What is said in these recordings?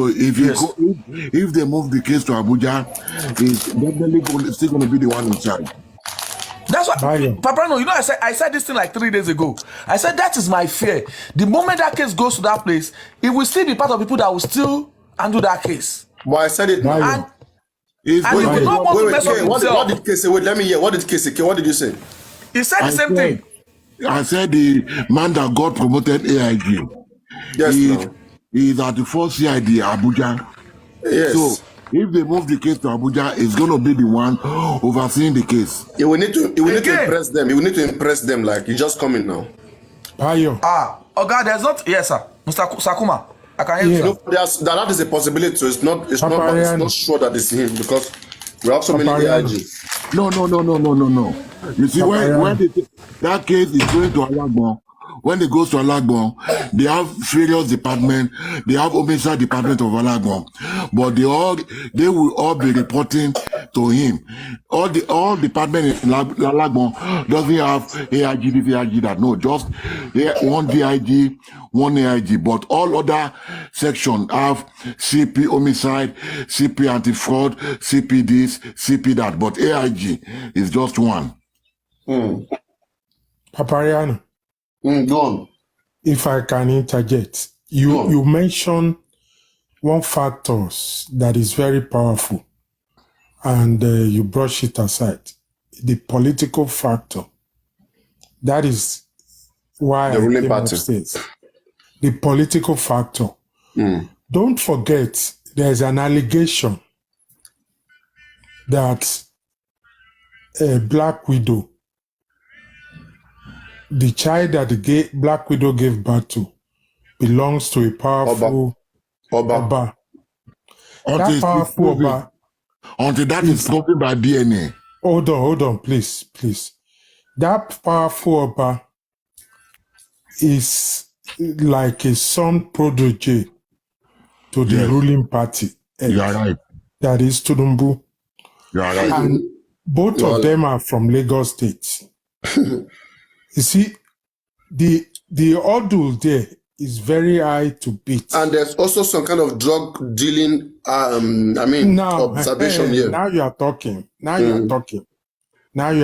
if if they move the case to Abuja, it's definitely still going to be the one in charge. That's what, Papa, no, you know, I said this thing like 3 days ago. I said that is my fear. The moment that case goes to that place, it will still be part of people that will still handle that case. But I said it now. And he will not want to mess up himself. What did Kese say? Wait, let me hear. What did Kese say? What did you say? He said the same thing. I said the man that got promoted AIG. Yes, he's at the first CID Abuja. Yes. So if they move the case to Abuja, it's going to be the one overseeing the case. He will need to impress them. He will need to impress them like he's just coming now. Oh God, there's not. Yes, sir. Mr. Sakuma, I can hear you. That is a possibility. So it's not sure that it's him because we have so many AIG. No. You see, when that case is going to Alagbon, when it goes to Alagbon, they have various departments. They have homicide department of Alagbon, but they will all be reporting to him. All department in Alagbon doesn't have AIG, this AIG, that. No, just one DIG, one AIG. But all other sections have CP homicide, CP anti-fraud, CP this, CP that. But AIG is just one. Papariano. Go on. If I can interject, you mentioned one factor that is very powerful, and you brush it aside. The political factor. That is why the ruling party. The political factor. Don't forget, there's an allegation that a black widow, the child that the black widow gave birth to, belongs to a powerful Oba. That powerful Oba. Until that is proven by DNA. Hold on, please. That powerful Oba is like a son protege to the ruling party. You are right. That is Tudumbu. You are right. And both of them are from Lagos State. You see, the ordeal there is very high to beat. And there's also some kind of drug dealing, observation here. Now you are talking. Now you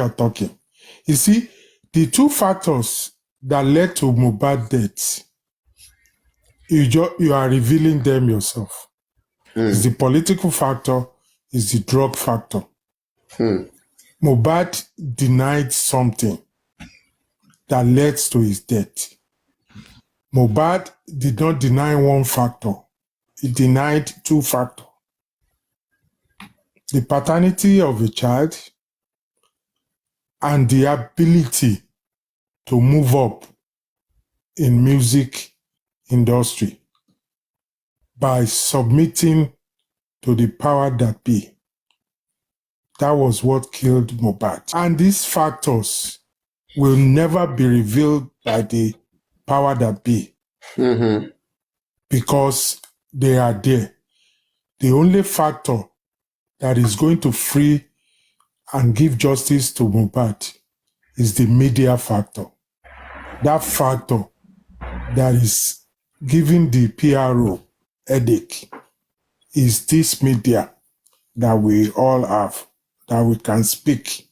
are talking. You see, the two factors that led to Mohbad death, you are revealing them yourself. It's the political factor, it's the drug factor. Mohbad denied something that led to his death. Mohbad did not deny one factor. He denied two factors. The paternity of a child and the ability to move up in music industry by submitting to the power that be. That was what killed Mohbad. And these factors will never be revealed by the power that be. Because they are there. The only factor that is going to free and give justice to Mohbad is the media factor. That factor that is giving the PRO headache is this media that we all have, that we can speak.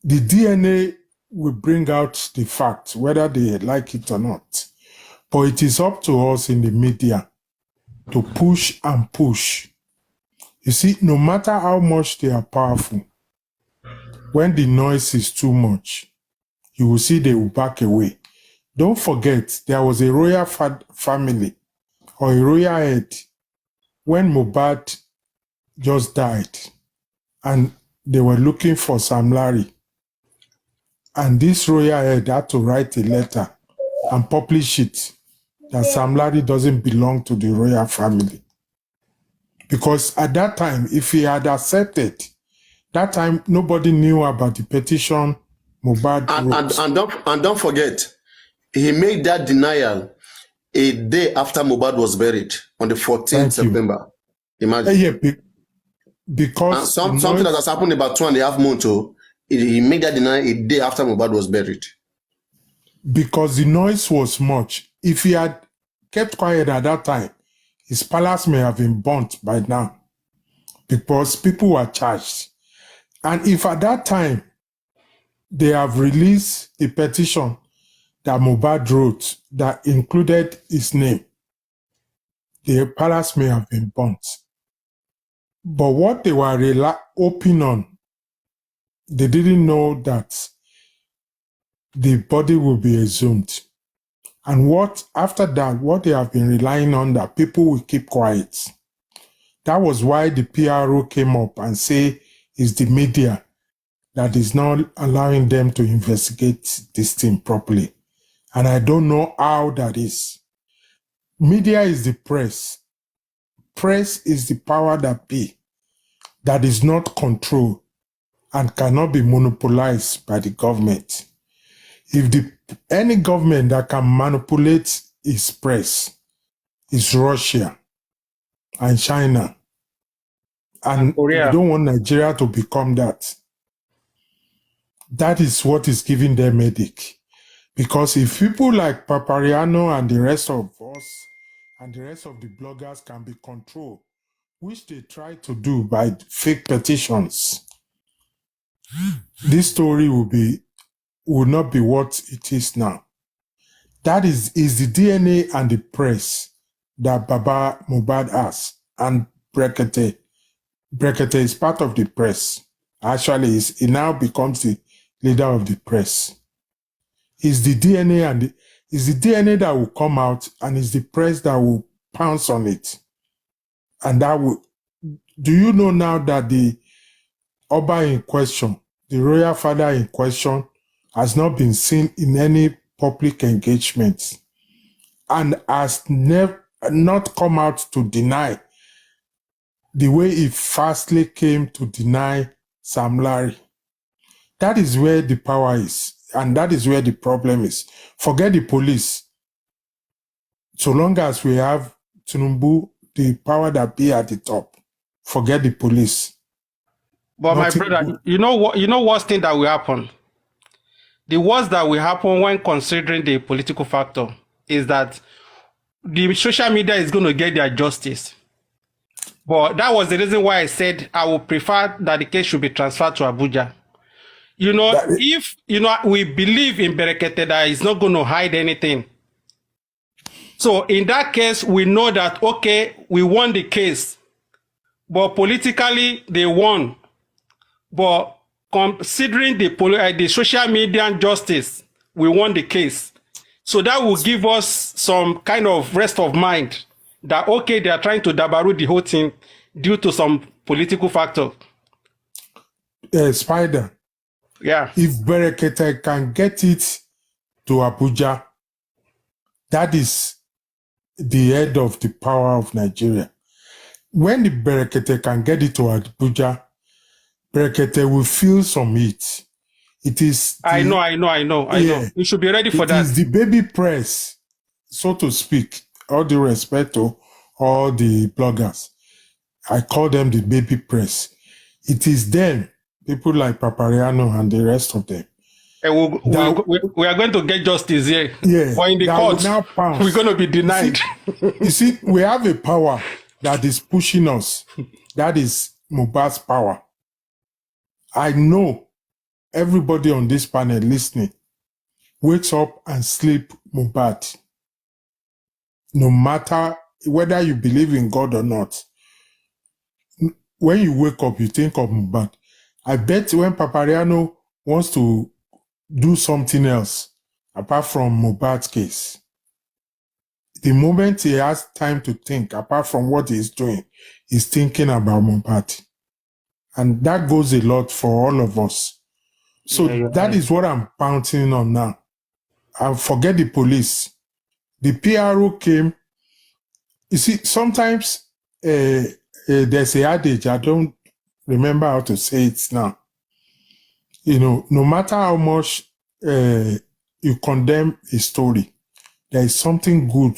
The DNA will bring out the fact, whether they like it or not. But it is up to us in the media to push and push. You see, no matter how much they are powerful, when the noise is too much, you will see they will back away. Don't forget, there was a royal family or a royal head when Mohbad just died and they were looking for Sam Larry. And this royal head had to write a letter and publish it that Sam Larry doesn't belong to the royal family. Because at that time, if he had accepted, that time nobody knew about the petition Mohbad wrote. And don't forget, he made that denial a day after Mohbad was buried on the 14th September. Imagine. Because something that has happened about 2.5 months ago, he made that denial a day after Mohbad was buried. Because the noise was much. If he had kept quiet at that time, his palace may have been burnt by now because people were charged. And if at that time they have released the petition that Mohbad wrote that included his name, the palace may have been burnt. But what they were hoping on, they didn't know that the body will be exhumed. And after that, what they have been relying on, that people will keep quiet. That was why the PRO came up and say it's the media that is not allowing them to investigate this thing properly. And I don't know how that is. Media is the press. Press is the power that be, that is not controlled and cannot be monopolized by the government. If any government that can manipulate its press is Russia and China, and we don't want Nigeria to become that. That is what is giving them headache. Because if people like Papariano and the rest of us and the rest of the bloggers can be controlled, which they try to do by fake petitions, this story will not be what it is now. That is the DNA and the press that Baba Mohbad has. And Brekete is part of the press. Actually, he now becomes the leader of the press. It's the DNA it's the DNA that will come out, and it's the press that will pounce on it. And that will. Do you know now that the Oba in question, the royal father in question, has not been seen in any public engagement and has not come out to deny the way he fastly came to deny Sam Larry? That is where the power is, and that is where the problem is. Forget the police. So long as we have Tinubu, the power that be at the top, forget the police. But nothing my brother, you know what thing that will happen? The worst that will happen when considering the political factor is that the social media is going to get their justice. But that was the reason why I said I would prefer that the case should be transferred to Abuja. If we believe in Berekete that he's not going to hide anything. So in that case, we know that, okay, we won the case, but politically they won. But considering the social media justice, we won the case. So that will give us some kind of rest of mind that, okay, they are trying to dabaru the whole thing due to some political factor. Spider. Yeah. If Berekete can get it to Abuja, that is the head of the power of Nigeria. When the Berekete can get it to Abuja, Berekete will feel some heat. It is. I know. You should be ready for that. It is the baby press, so to speak. All due respect to all the bloggers, I call them the baby press. It is them, people like Papariano and the rest of them. We are going to get justice here. Yeah. Or in the court, we're going to be denied. You see, we have a power that is pushing us. That is Mohbad's power. I know everybody on this panel listening wakes up and sleep Mohbad. No matter whether you believe in God or not. When you wake up, you think of Mohbad. I bet when Papariano wants to do something else apart from Mohbad's case, the moment he has time to think apart from what he's doing, he's thinking about Mohbad. And that goes a lot for all of us. So that is what I'm pouncing on now. I forget the police. The PRO came. You see, sometimes there's a adage, I don't remember how to say it now. No matter how much you condemn a story, there is something good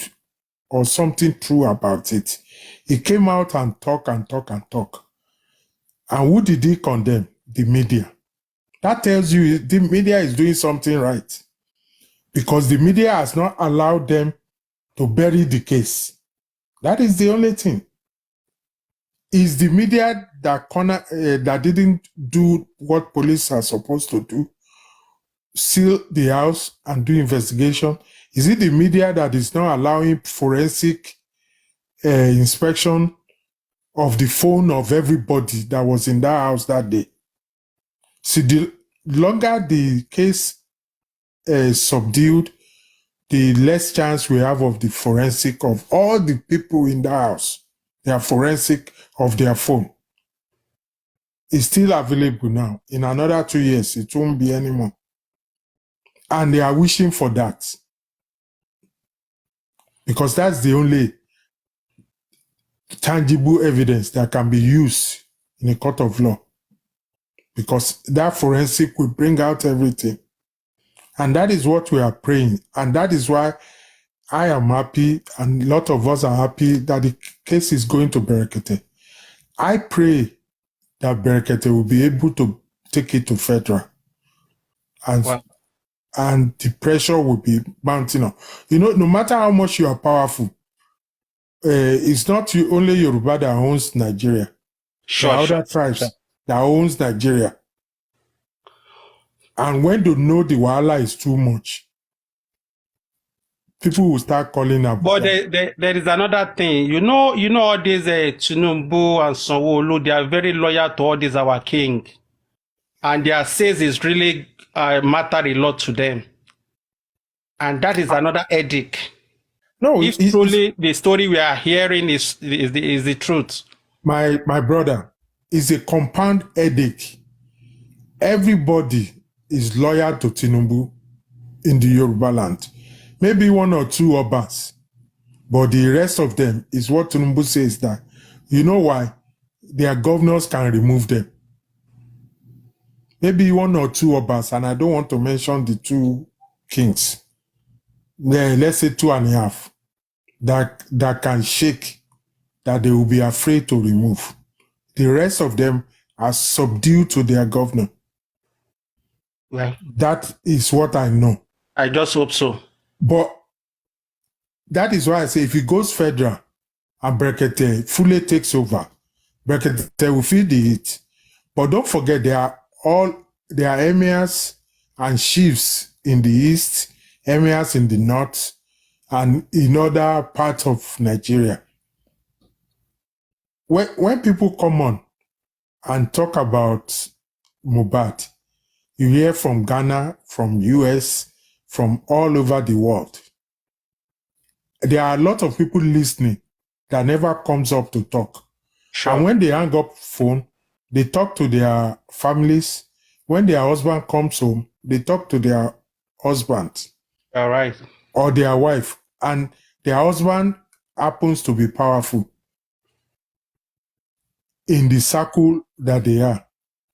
or something true about it. He came out and talk. And who did he condemn? The media. That tells you the media is doing something right. Because the media has not allowed them to bury the case. That is the only thing. Is the media that didn't do what police are supposed to do, seal the house and do investigation? Is it the media that is not allowing forensic inspection of the phone of everybody that was in that house that day? See, the longer the case is subdued, the less chance we have of the forensic of all the people in the house. Their forensic of their phone is still available now. In another 2 years, it won't be anymore. And they are wishing for that. Because that's the only tangible evidence that can be used in a court of law. Because that forensic will bring out everything. And that is what we are praying. And that is why I am happy, and a lot of us are happy that the case is going to Berekete. I pray that Berekete will be able to take it to federal. And, Wow. and the pressure will be mounting up. You know, no matter how much you are powerful, it's not only Yoruba that owns Nigeria. Sure, there are other tribes that owns Nigeria. And when they know the wahala is too much, people will start calling up. But there is another thing. You know all these Tinubu and Sanwo-Olu, they are very loyal to all these our king. And their says is really matter a lot to them. And that is another headache. No, if truly the story we are hearing is the truth. My brother, is a compound headache. Everybody is loyal to Tinubu in the Yoruba land. Maybe one or two Obas, but the rest of them is what Tinubu says that, you know why? Their governors can remove them. Maybe one or two Obas, and I don't want to mention the two kings. Let's say 2.5, that can shake, that they will be afraid to remove. The rest of them are subdued to their governor. Well, that is what I know. I just hope so. But that is why I say if it goes federal and Berekete fully takes over, Berekete will feel the heat. But don't forget, there are emirs and chiefs in the east, emirs in the north, and in other parts of Nigeria. When people come on and talk about Mohbad, you hear from Ghana, from US, from all over the world. There are a lot of people listening that never comes up to talk. Sure. And when they hang up phone, they talk to their families. When their husband comes home, they talk to their husband. All right. Or their wife. And their husband happens to be powerful in the circle that they are.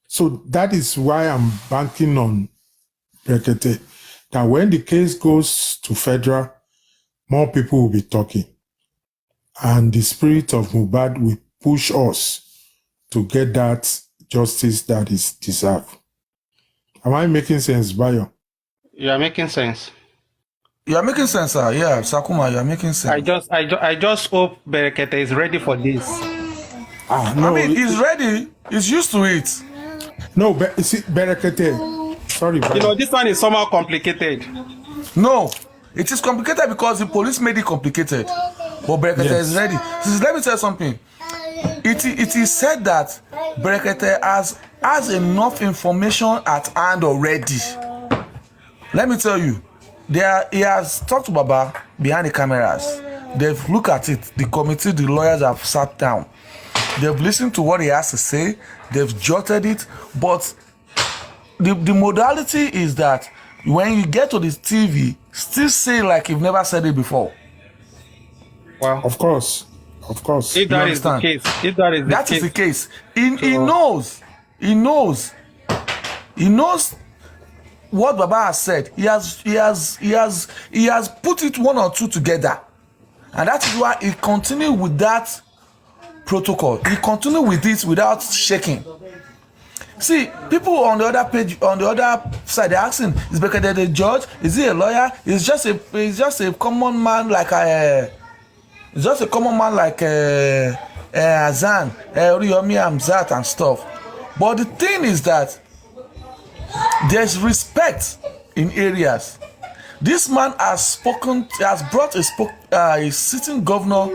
So that is why I'm banking on Berekete, that when the case goes to federal, more people will be talking. And the spirit of Mohbad will push us to get that justice that is deserved. Am I making sense, Bayo? You are making sense. You are making sense, sir. Yeah, Sakuma, you are making sense. I just hope Berekete is ready for this. No, I mean, he's ready. He's used to it. No, but see, Berekete. Sorry, Bayo. You know, this one is somehow complicated. No, it is complicated because the police made it complicated. But Berekete is ready. Let me tell you something. It is said that Berekete has enough information at hand already. Let me tell you, he has talked to Baba behind the cameras. They've looked at it. The committee, the lawyers have sat down. They've listened to what he has to say. They've jotted it. But the modality is that when you get to the TV, still say like you've never said it before. Wow. Of course. If that is the case. That is the case. He knows. He knows what Baba has said. He has put it one or two together. And that is why he continued with that protocol. He continued with it without shaking. See, people on the other page, on the other side, they're asking, is Berekete a judge? Is he a lawyer? He's just a common man like It's just a common man like Azan, Oriyomi Hamzat and stuff. But the thing is that there's respect in areas. This man has brought a sitting governor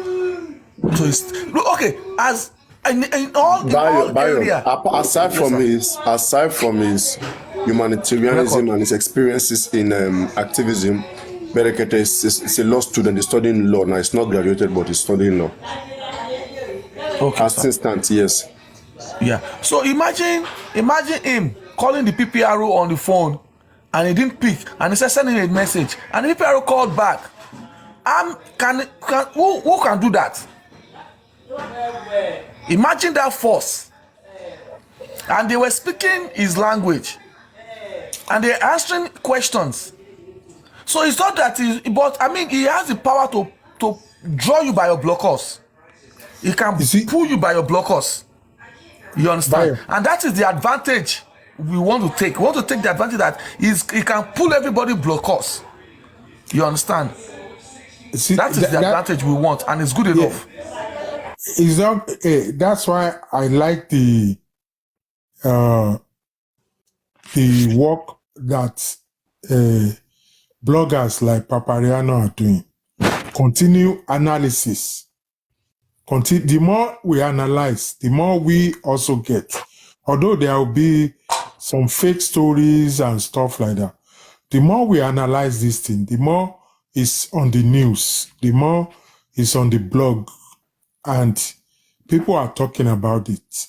to his. Okay, as in all area. Aside from his humanitarianism and his experiences in activism, Berekete is a law student. He's studying law now. He's not graduated, but he's studying law. Okay, as instant, yes. Yeah. So imagine him calling the PPRO on the phone, and he didn't pick, and he said sending a message, and the PPRO called back. Who can do that? Imagine that force. And they were speaking his language, and they're answering questions. So it's not that but I mean, he has the power to draw you by your blockers. He can pull you by your blockers. You understand? And that is the advantage we want to take. We want to take the advantage that he can pull everybody blockers. You understand? That is the advantage we want, and it's good enough. That's why I like the work that bloggers like Papariano are doing. Continue analysis. The more we analyze, the more we also get. Although there will be some fake stories and stuff like that, the more we analyze this thing, the more it's on the news, the more it's on the blog, and people are talking about it,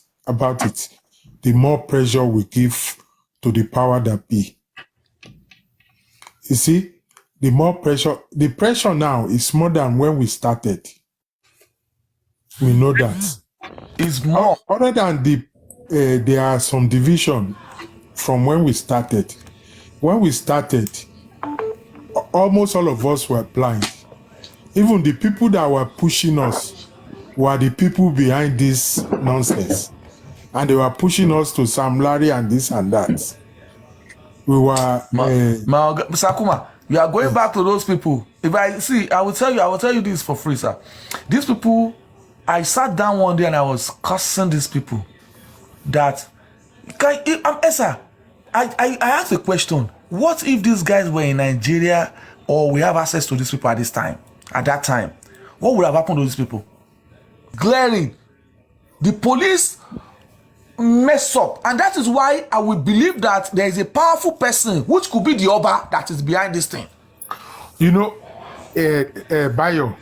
the more pressure we give to the power that be. You see, the pressure now is more than when we started. We know that. It's more. Other than there are some division from when we started. When we started, almost all of us were blind. Even the people that were pushing us were the people behind this nonsense. And they were pushing us to Sam Larry and this and that. We were... Sakuma, you are going back to those people. If I will tell you this for free, sir. These people, I sat down one day and I was cursing these people. That, Esa, I asked a question. What if these guys were in Nigeria, or we have access to these people at that time? What would have happened to these people? Glaring. The police mess up, and that is why I will believe that there is a powerful person, which could be the Oba, that is behind this thing. You know, Bayo,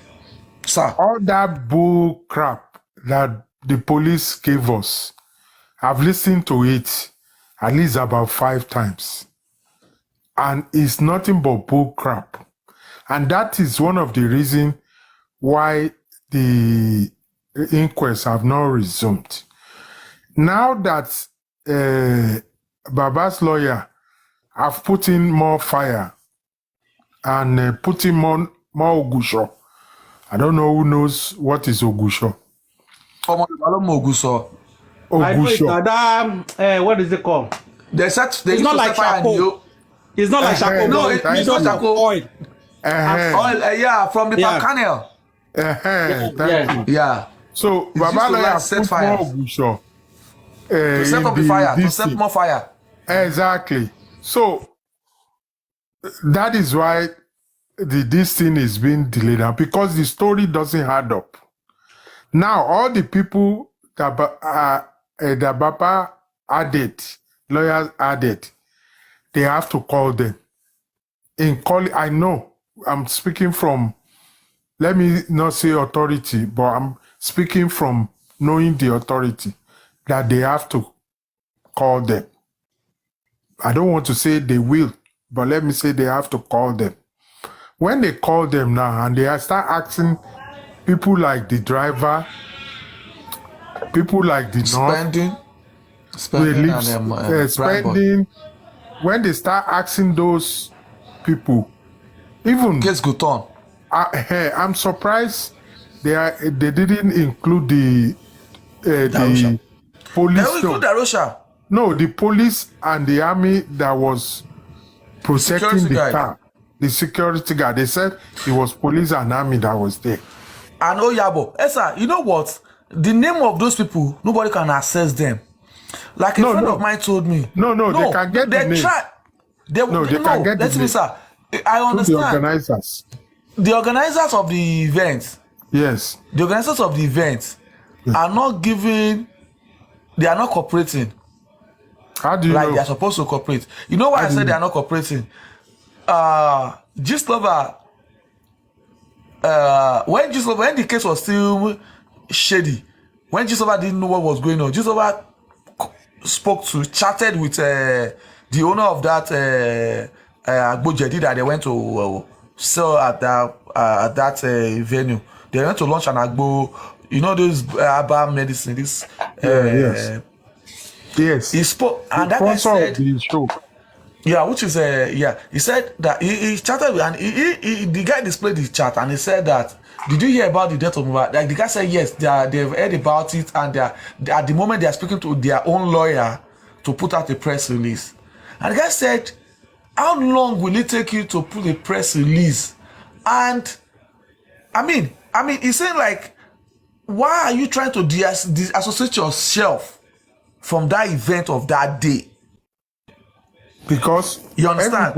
sir, all that bull crap that the police gave us, I've listened to it at least about 5 times, and it's nothing but bull crap. And that is one of the reasons why the inquests have not resumed. Now that Baba's lawyer have put in more fire and put in more Ogusho. I don't know who knows what is Ogusho. Ogusho. I know it's that, what is it called? It's not like charcoal. It's not like charcoal. No, it's not charcoal. Oil. Oil, yeah, from the palm kernel. Thank you. Yeah. So Baba lawyer put more Ogusho. To set up the fire, to set more fire. Exactly. So that is why this thing is being delayed now, because the story doesn't add up. Now all the people that Baba added, lawyers added, they have to call them. I know I'm speaking from, let me not say authority, but I'm speaking from knowing the authority, that they have to call them. I don't want to say they will, but let me say they have to call them. When they call them now and they start asking people like the driver, people like the spending, spending. When they start asking those people, even case go on. I'm surprised they didn't include the police. No, the police and the army that was protecting the car. The security guard. They said it was police and army that was there. and Oyabo. Sir, you know what? The name of those people, nobody can access them. Like a friend of mine told me. No, they can get the name. They can get the name. Sir. I understand. The organizers. The organizers of the event. Yes. The organizers of the event are not giving. They are not cooperating. How do you know? They are supposed to cooperate. You know why I said they are not cooperating? Gistlover. When the case was still shady, when Gistlover didn't know what was going on, Gistlover chatted with the owner of that Agbojedi that they went to sell at that venue. They went to launch an Agbo, you know, those herbal medicine. This yes. He spoke, and that guy said, the show. Yeah, which is he said that he chatted with, and the guy displayed the chat, and he said that, did you hear about the death of Mohbad? Like the guy said, yes, they've heard about it, and at the moment they are speaking to their own lawyer to put out a press release. And the guy said, how long will it take you to put a press release? And I mean, he's saying like, why are you trying to disassociate yourself from that event of that day? Because you understand?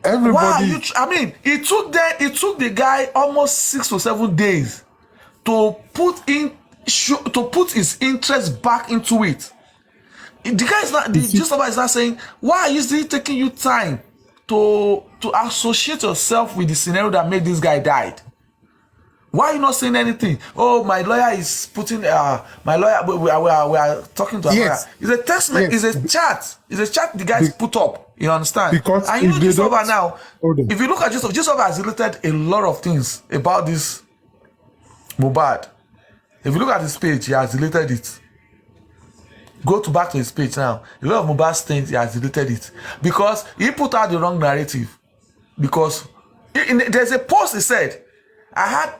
Everybody. Why are you? It took the guy almost 6 to 7 days to put his interest back into it. The guy is not. Gistlover is not saying, why is it taking you time to associate yourself with the scenario that made this guy died? Why are you not saying anything? Oh, my lawyer is putting my lawyer. We are talking to a lawyer. It's a text message. It's a chat. It's a chat the guys put up. You understand? Because and you know Gistlover now. If you look at Gistlover has deleted a lot of things about this Mohbad. If you look at his page, he has deleted it. Go back to his page now. A lot of Mohbad's things, he has deleted it because he put out the wrong narrative. Because there's a post he said. I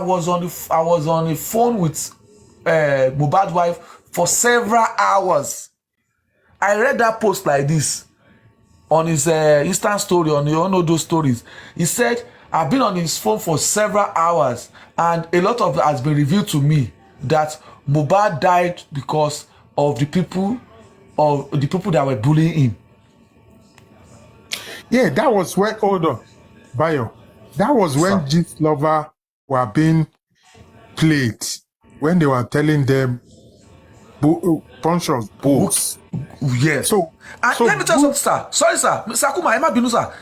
was on the phone with Mohbad's wife for several hours. I read that post like this on his Insta story, on all those stories. He said, I've been on his phone for several hours, and a lot of it has been revealed to me that Mohbad died because of the people that were bullying him. Yeah, that was when, hold on, Bayo. That was when Gistlover were being played, when they were telling them bunch of books. Yes. So let me tell you something, sir. Sorry, sir. Sakuma, Emma Binu, sir.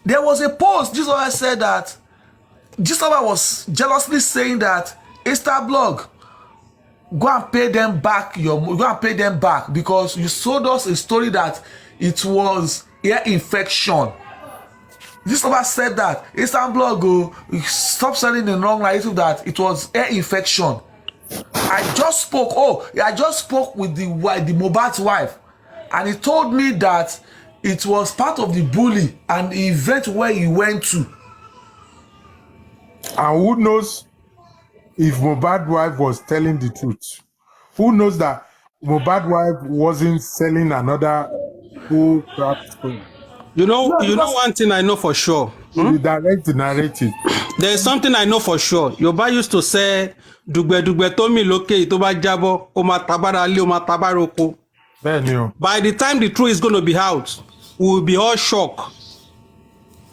There was a post Gistlover said that Gistlover was jealously saying that Instablog, go and pay them back because you sold us a story that it was ear infection. Gistlover said that Instablog stop selling the wrong narrative that it was ear infection. I just spoke with the Mohbad's wife, and he told me that it was part of the bully and the event where he went to. And who knows if Mohbad's wife was telling the truth? Who knows that Mohbad's wife wasn't selling another whole crap story? You know one thing I know for sure. You direct the narrative. There is something I know for sure. Yoruba used to say, "Dugbe dugbe to mi loke ito ba jabo, o ma tabara le o ma tabara oko." By the time the truth is going to be out, we will be all shocked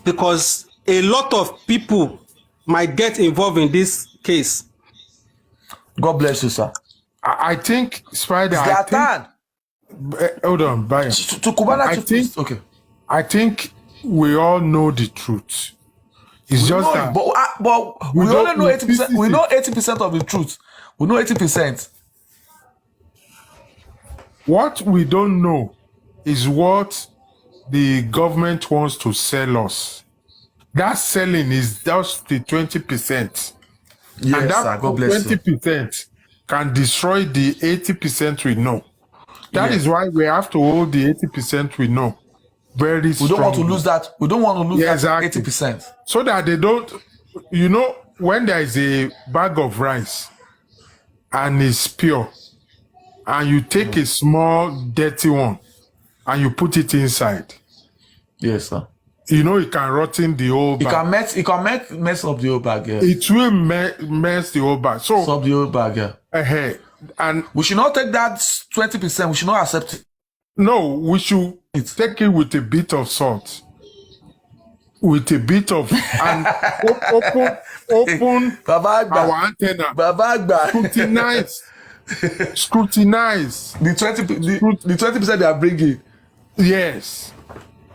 because a lot of people might get involved in this case. God bless you, sir. I think, Spider. Hold on, Brian. Okay. I think we all know the truth. It's just that, but we only know 80%. We know 80% of the truth. We know 80%. What we don't know is what the government wants to sell us. That selling is just the 20%. Yes, and that sir. God bless 20% can destroy the 80% we know. That is why we have to hold the 80% we know very strongly. We don't want to lose that. We don't want to lose that 80%. So that they don't, when there is a bag of rice and it's pure, and you take a small dirty one and you put it inside. Yes, sir. You know, it can rotten the whole It bag. mess up the whole bag, yeah. It will mess the whole bag. So, Stop the whole bag, yeah. And we should not take that 20%. We should not accept it. No, we should take it with a bit of salt. With a bit of and open our antenna. Scrutinize the 20% they are bringing. Yes,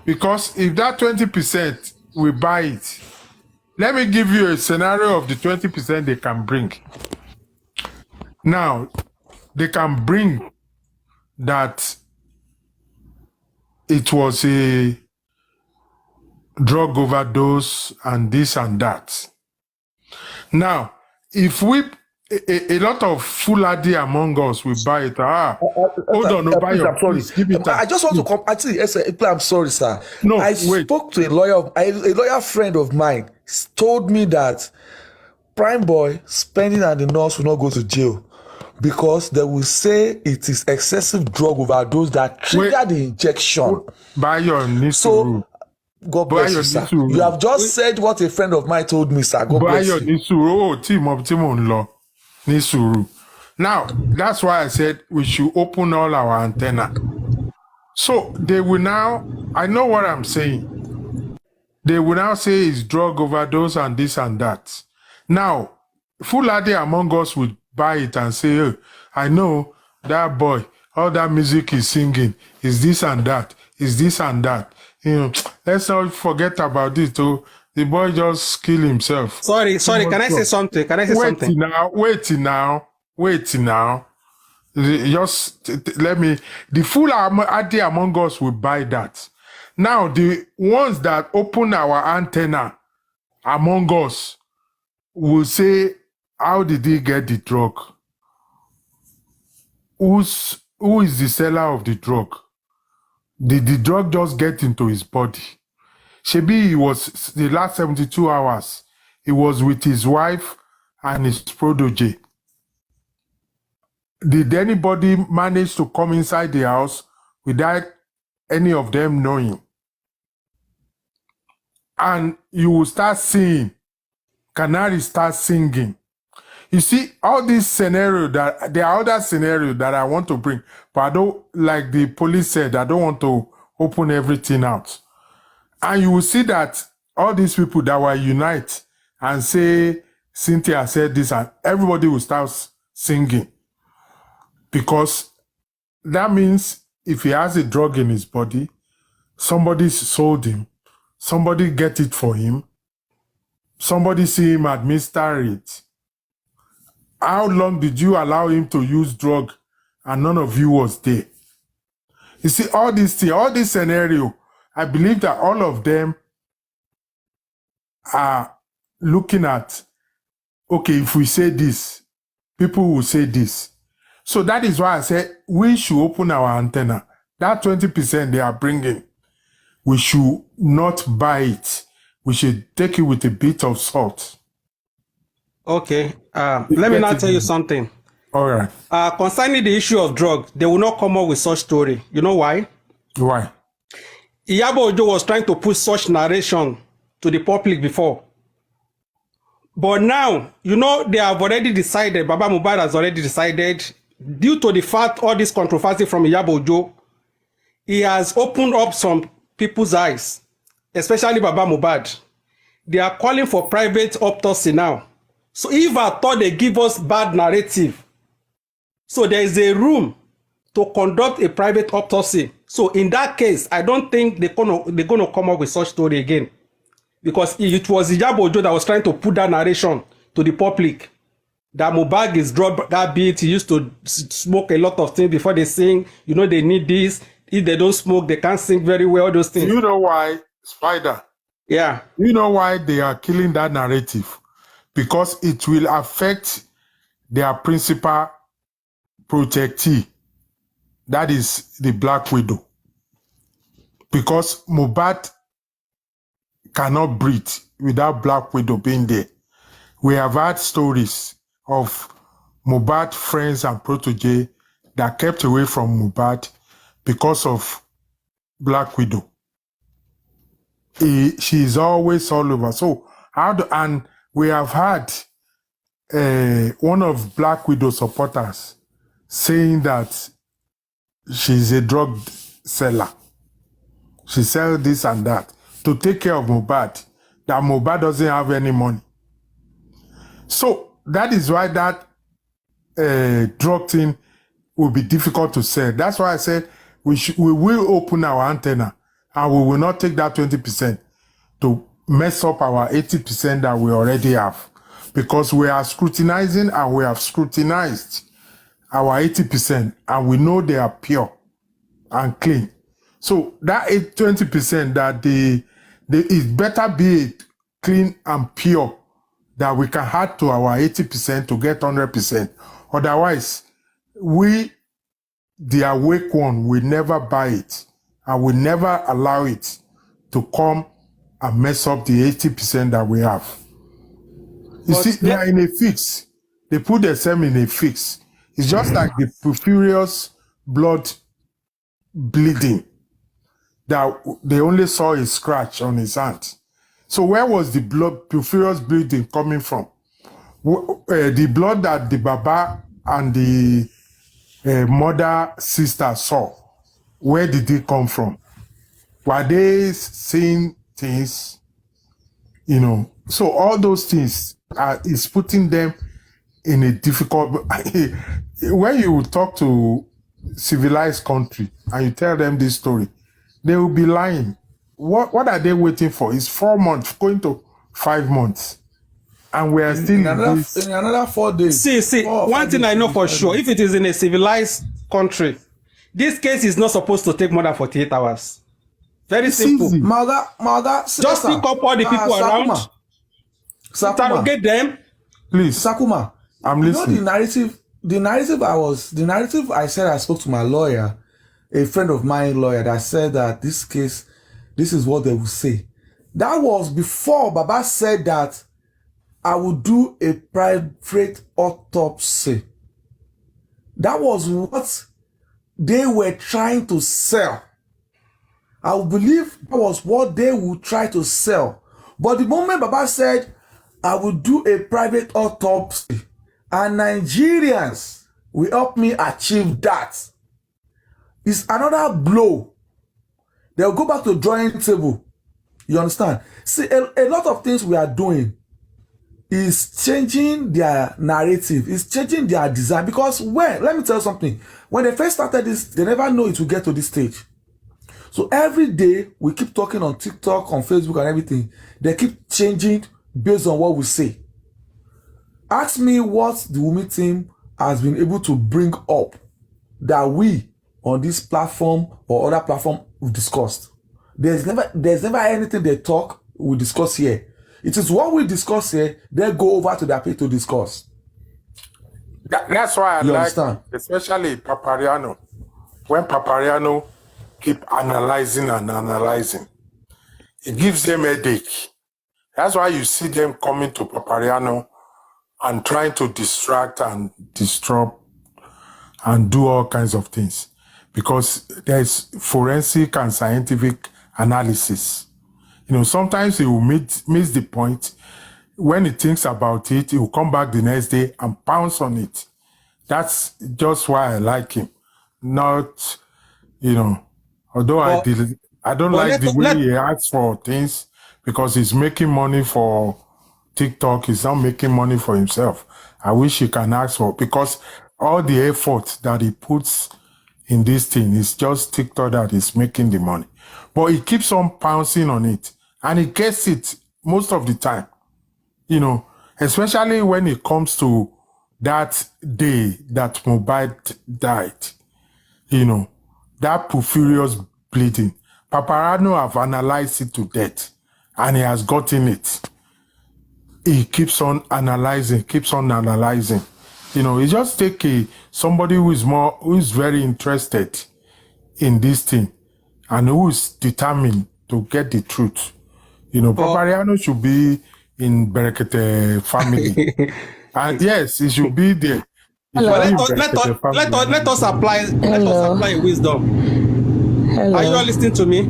because if that 20% we buy it, let me give you a scenario of the 20% they can bring. Now, they can bring that it was a drug overdose and this and that. Now, if a lot of foolhardy among us will buy it, hold on, no, buy your, please, give it. I just want to come. Actually, I'm sorry, sir. No, I spoke to a lawyer friend of mine. Told me that Prime Boy spending and the nurse will not go to jail because they will say it is excessive drug overdose that trigger the injection. Buy your so, God bless you, sir. You have just said what a friend of mine told me, sir. God bless you. Now, that's why I said we should open all our antenna. So they will now, I know what I'm saying. They will now say it's drug overdose and this and that. Now, foolhardy among us would buy it and say, oh, I know that boy, all that music he's singing is this and that, is this and that. You know, let's not forget about this too. The boy just killed himself. Sorry, can I say something? Wait now. Just let me, the foolhardy among us will buy that. Now, the ones that open our antenna among us will say, how did he get the drug? Who is the seller of the drug? Did the drug just get into his body? Shebi, he was, the last 72 hours, he was with his wife and his protege. Did anybody manage to come inside the house without any of them knowing? And you will start seeing, Canary start singing. You see, all these scenarios, that there are other scenarios that I want to bring, but I don't, like the police said, I don't want to open everything out. And you will see that all these people that were unite and say, Cynthia said this, and everybody will start singing. Because that means if he has a drug in his body, somebody sold him, somebody get it for him, somebody see him administer it. How long did you allow him to use drug and none of you was there? You see, all these things, all this scenario, I believe that all of them are looking at, okay, if we say this, people will say this. So that is why I said we should open our antenna. That 20% they are bringing, we should not buy it. We should take it with a bit of salt. Okay. Let me now tell you something. All right. Concerning the issue of drug, they will not come up with such story. You know why? Why? Iyabo Ojo was trying to put such narration to the public before. But now, you know, they have already decided, Baba Mohbad has already decided, due to the fact all this controversy from Iyabo Ojo, he has opened up some people's eyes, especially Baba Mohbad. They are calling for private autopsy now. So if I thought they give us bad narrative, so there is a room to conduct a private autopsy. So in that case, I don't think they're gonna come up with such story again. Because it was Iyabo Ojo that was trying to put that narration to the public. That Mohbad is drug habit, he used to smoke a lot of things before they sing. You know, they need this. If they don't smoke, they can't sing very well, all those things. You know why, Spider? Yeah. You know why they are killing that narrative? Because it will affect their principal protectee. That is the Black Widow. Because Mohbad cannot breathe without Black Widow being there. We have had stories of Mohbad friends and protege that kept away from Mohbad because of Black Widow. she's always all over. So and we have had one of Black Widow supporters saying that she's a drug seller. She sells this and that to take care of Mohbad, that Mohbad doesn't have any money. So that is why that drug thing will be difficult to sell. That's why I said we will open our antenna and we will not take that 20% to mess up our 80% that we already have. Because we are scrutinizing and we have scrutinized our 80% and we know they are pure and clean. So that 20% that it better be clean and pure that we can add to our 80% to get 100%. Otherwise, the awake one, will never buy it and will never allow it to come and mess up the 80% that we have. You see, they are in a fix. They put themselves in a fix. It's just like the profuse blood bleeding that they only saw a scratch on his hand. So where was the profuse bleeding coming from? The blood that the Baba and the mother sister saw, where did it come from? Were they seeing things? You know, so all those things is putting them in a difficult. When you talk to civilized country and you tell them this story, they will be lying. What are they waiting for? It's 4 months, going to 5 months. And we are still in another 4 days. See, one thing I know for sure, if it is in a civilized country, this case is not supposed to take more than 48 hours. Very simple. Maga, just pick up all the people around, interrogate them. Please. Sakuma, I'm listening. You know the narrative I said I spoke to my lawyer, a friend of mine lawyer, that said that this case, this is what they will say. That was before Baba said that I would do a private autopsy. That was what they were trying to sell. I believe that was what they would try to sell. But the moment Baba said, I will do a private autopsy, and Nigerians will help me achieve that, it's another blow. They'll go back to drawing table. You understand? See, a lot of things we are doing is changing their narrative, is changing their design. Because let me tell you something, when they first started this, they never know it will get to this stage. So every day we keep talking on TikTok, on Facebook and everything, they keep changing based on what we say. Ask me what the Wumi team has been able to bring up that we on this platform or other platform we've discussed. There's never anything they talk, we discuss here. It is what we discuss here, they go over to their page to discuss. That's why I understand? Especially Papariano. When Papariano keep analyzing and analyzing, it gives them a headache. That's why you see them coming to Papariano and trying to distract and disrupt and do all kinds of things. Because there's forensic and scientific analysis. You know, sometimes he will miss the point. When he thinks about it, he will come back the next day and pounce on it. That's just why I like him. Not, you know, although I don't like the way he asks for things, because he's making money for TikTok. He's not making money for himself. I wish he can ask for, because all the effort that he puts in this thing is just TikTok that is making the money. But he keeps on pouncing on it. And he gets it most of the time. You know, especially when it comes to that day that Mohbad died. You know, that profuse bleeding. Paparazzo have analyzed it to death. And he has gotten it. He keeps on analyzing. You know, he just take somebody who is very interested in this thing and who is determined to get the truth. You know, Papariano should be in Berekete family. And yes, he should be there. Let us apply wisdom. Hello. Are you all listening to me?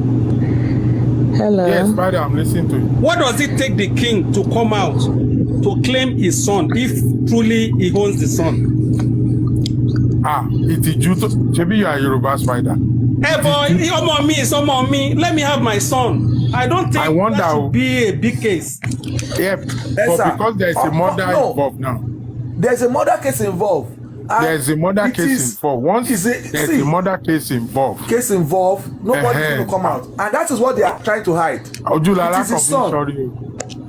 Hello. Yes, Spider, I'm listening to you. What does it take the king to come out to claim his son if truly he owns the son? It is you. Maybe you are Yoruba, Spider. Hey boy, some on me. Let me have my son. I don't think that should be a big case. Yeah, but because there is a murder involved now. There's a murder case involved. There's a murder case involved. Once there's a murder case involved. Nobody's going to come out. And that is what they are trying to hide. It is his son.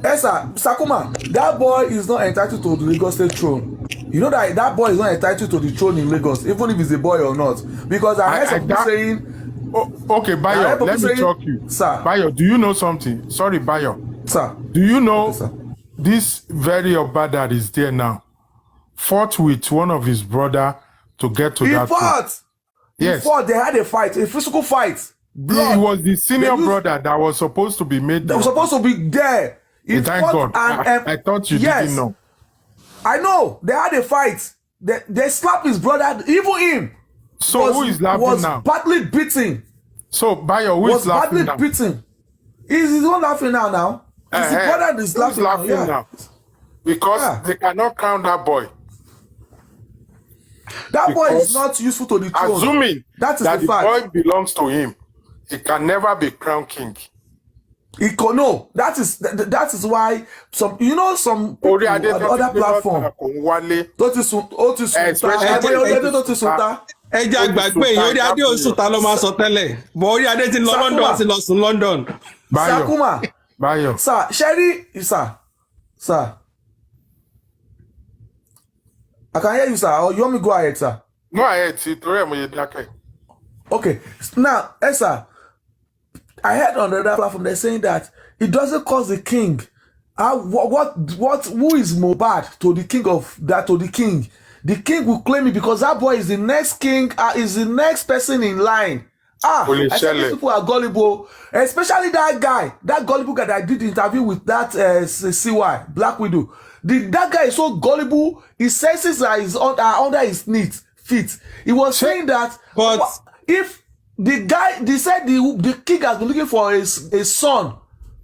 Yes, sir. Sakuma, that boy is not entitled to the Lagos State throne. You know that boy is not entitled to the throne in Lagos, even if he's a boy or not. Because I heard some people saying... okay, Bayo, let me talk you. Sir. Bayo, do you know something? Sorry, Bayo. Sir. Do you know this very Oba that is there now fought with one of his brother to get to that fought. Yes. He fought. They had a fight, a physical fight. Blood. He was the senior brother that was supposed to be made. That was supposed to be there. Thank God. I thought you didn't know. I know. They had a fight. They slapped his brother, even him. So who is laughing now? Was badly beaten. So Bayo, who is laughing now? Was badly beaten. He's not laughing now. It's the brother that is laughing now. Because they cannot crown that boy. That boy is not useful to the throne. Assuming that the boy belongs to him, he can never be crowned king. No, that is why some people on other platform. Ẹja gbàgbé yìí orí adé òsùta ló máa sọ tẹ́lẹ̀ bọ̀ orí adé ti lọ London àti lọ sùn London. Sakuma, Bayo, sir, Sherry, sir. I can hear you, sir. Or you want me to go ahead, sir? Go ahead, see. Okay. Now, sir, I heard on the other platform they're saying that it doesn't cost the king. Who is Mohbad to the king of that? To the king, the king will claim it because that boy is the next king. Is the next person in line. I think these people are gullible, especially that gullible guy that did the interview with that CY Black Widow. That guy is so gullible. His senses are under his feet. He was saying that, but if the guy, they said the king has been looking for a son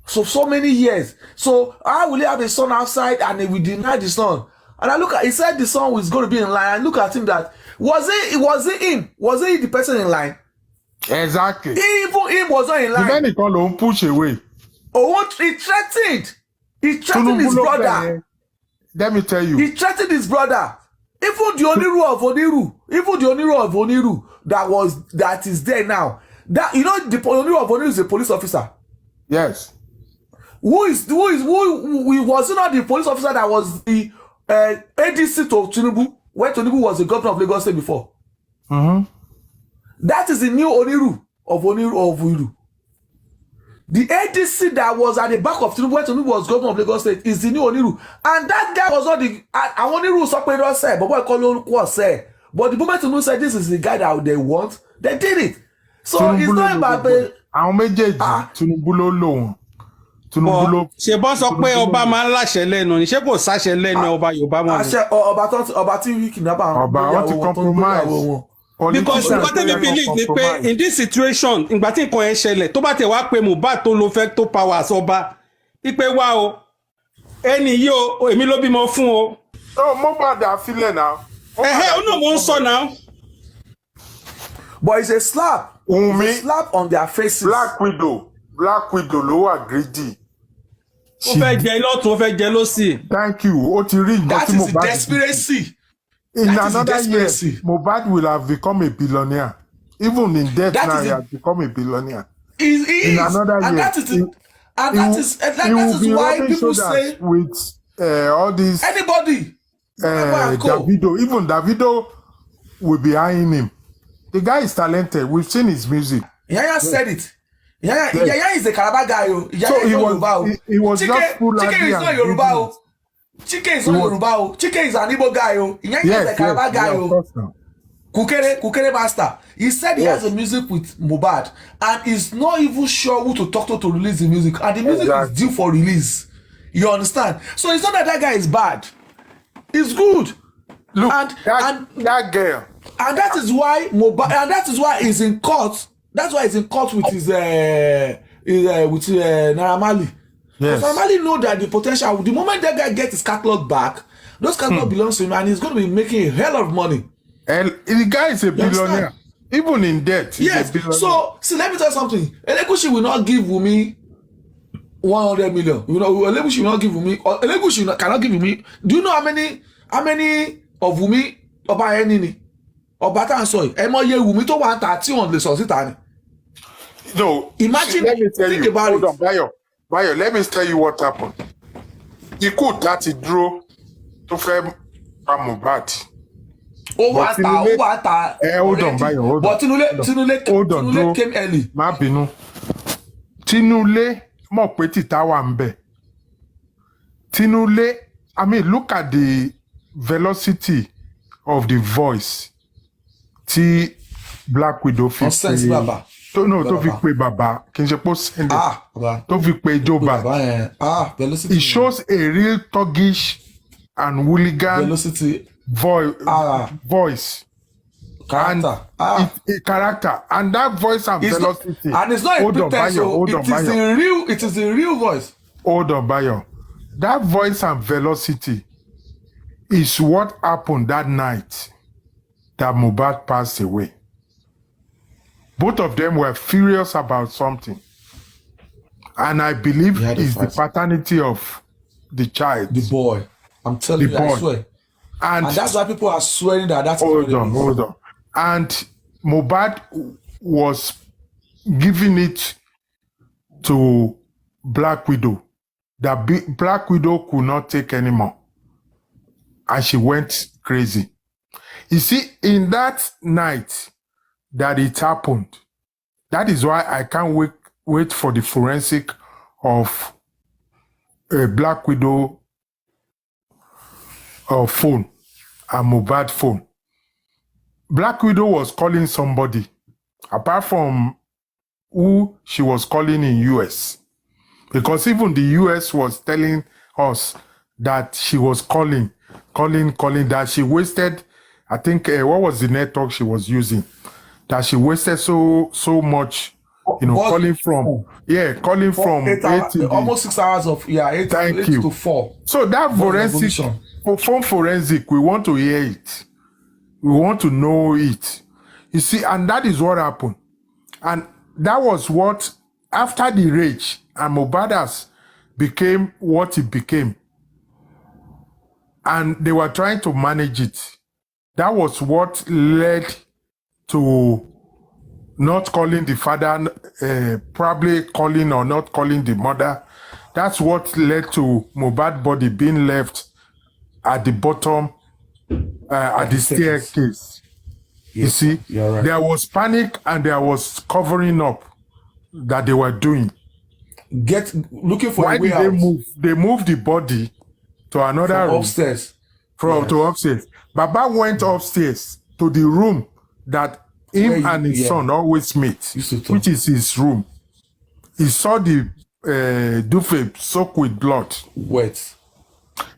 so many years. So how will he have a son outside and he will deny the son? And he said the son was going to be in line. And look at him that was it him? Was it the person in line? Exactly. Even him was not in line. Then he can't push away. He threatened. He threatened his brother. Let me tell you. He threatened his brother. Even the Oniru of Oniru that is there now. That the Oniru of Oniru is a police officer. Yes. Who was not the police officer that was the ADC to Tinubu when Tinubu was the governor of Lagos State before? Mm-hmm. That is the new Oniru of Oniru. The ADC that was at the back of Tinubu when Tinubu was governor of Lagos State is the new Oniru. And that guy was not the Oniru Sopero said, but what Kolo said. But the moment Tinubu said this is the guy that they want, they did it. So Tinubu it's not about Tinubu lo. Ṣé bọ́ sọ pé ọba máa ń láṣẹ lẹ́nu ni ṣé kò sáṣẹ lẹ́nu ọba Yorùbá mọ́ ni. Ọba tí wíìkì náà bá wọn ti compromise. Because nǹkan tẹ́mi believe ni pé in this situation ìgbà tí nǹkan yẹn ṣẹlẹ̀ tó bá tẹ̀ wá pé Mohbad tó lo veto powers ọba ipe wá o ẹni yìí o èmi ló bímọ fún o. Mohbad àfilẹ̀ náà. Ó náà mo ń sọ náà. But it's a slap. It's a slap on their faces. Black Widow ló wà greedy. Ó fẹ́ jẹ lọ́tún ó fẹ́ jẹ lọ́sì. Thank you. Ó ti rí nǹkan tí Mohbad. That is desperation. In another year, Mohbad will have become a billionaire. Even in death now, he has become a billionaire. In another year, that is why people say with all these anybody, Davido, even Davido will be eyeing him. The guy is talented. We've seen his music. Yaya said it. Yaya is a Calabar guy. So he was just full of Chicken is not Yoruba. Chicken is not Yoruba. Chicken is an Igbo guy. Yaya is a Calabar guy. Kukere master. He said he has a music with Mohbad and he's not even sure who to talk to release the music. And the music is due for release. You understand? So it's not that guy is bad. He's good. Look, that girl. And that is why Mohbad, and that is why he's in court. That's why he's in court with his with Naira Marley. Yes. Naira Marley know that the potential, the moment that guy gets his catalog back, those catalog belongs to him, and he's going to be making a hell of money. And the guy is a billionaire. Even in debt. Yes. So, see, let me tell you something. Elegushi will not give Wunmi 100 million. You know, Elegushi will not give Wunmi. Elegushi cannot give Wunmi. Do you know how many of Wunmi Oba Enini? Oba Tansoy. Emoye Wunmi to 130 on the society. No. Imagine. Let me tell think you. about Hold it. on, Bayo, let me tell you what happened. Ikú láti dúró tó fẹ́ pa Mohbad. Hold on, Bayo, hold on. But Tinule came early. Má bínú. Tinule mọ̀ pé títà wà ń bẹ̀. Tinule, I mean, look at the velocity of the voice. Tí Black Widow fi Nonsense, Baba. tó fi pe bàbá kì í ṣe pé ó send it. Tó fi pe Joba. Velocity. It shows a real thuggish and hooligan Velocity. voice. Character. Character. And that voice and velocity. And it's not a pretense, so it is the real voice. Hold on, Bayo. That voice and velocity is what happened that night that Mohbad passed away. Both of them were furious about something. And I believe it's the paternity of the child. The boy. I'm telling you, I swear. And that's why people are swearing that that's hold on. And Mohbad was giving it to Black Widow. That Black Widow could not take anymore. And she went crazy. You see, in that night that it happened, that is why I can't wait for the forensic of a Black Widow phone, a Mohbad phone. Black Widow was calling somebody, apart from who she was calling in US. Because even the US was telling us that she was calling, that she wasted, I think, what was the network she was using? That she wasted so much, calling from 8 to almost 6 hours of 8 to 4. So that phone forensic, we want to hear it. We want to know it. You see, and that is what happened. And that was what, after the rage, and Mohbad became what it became. And they were trying to manage it. That was what led to not calling the father, probably calling or not calling the mother. That's what led to Mohbad body being left at the bottom, at the staircase. Yes, you see, right. There was panic and there was covering up that they were doing. Looking for why a way did they move? They moved the body to another room. Upstairs. To upstairs. Baba went upstairs to the room that him and his son always meet, which is his room. He saw the duvet soaked with blood. Wet.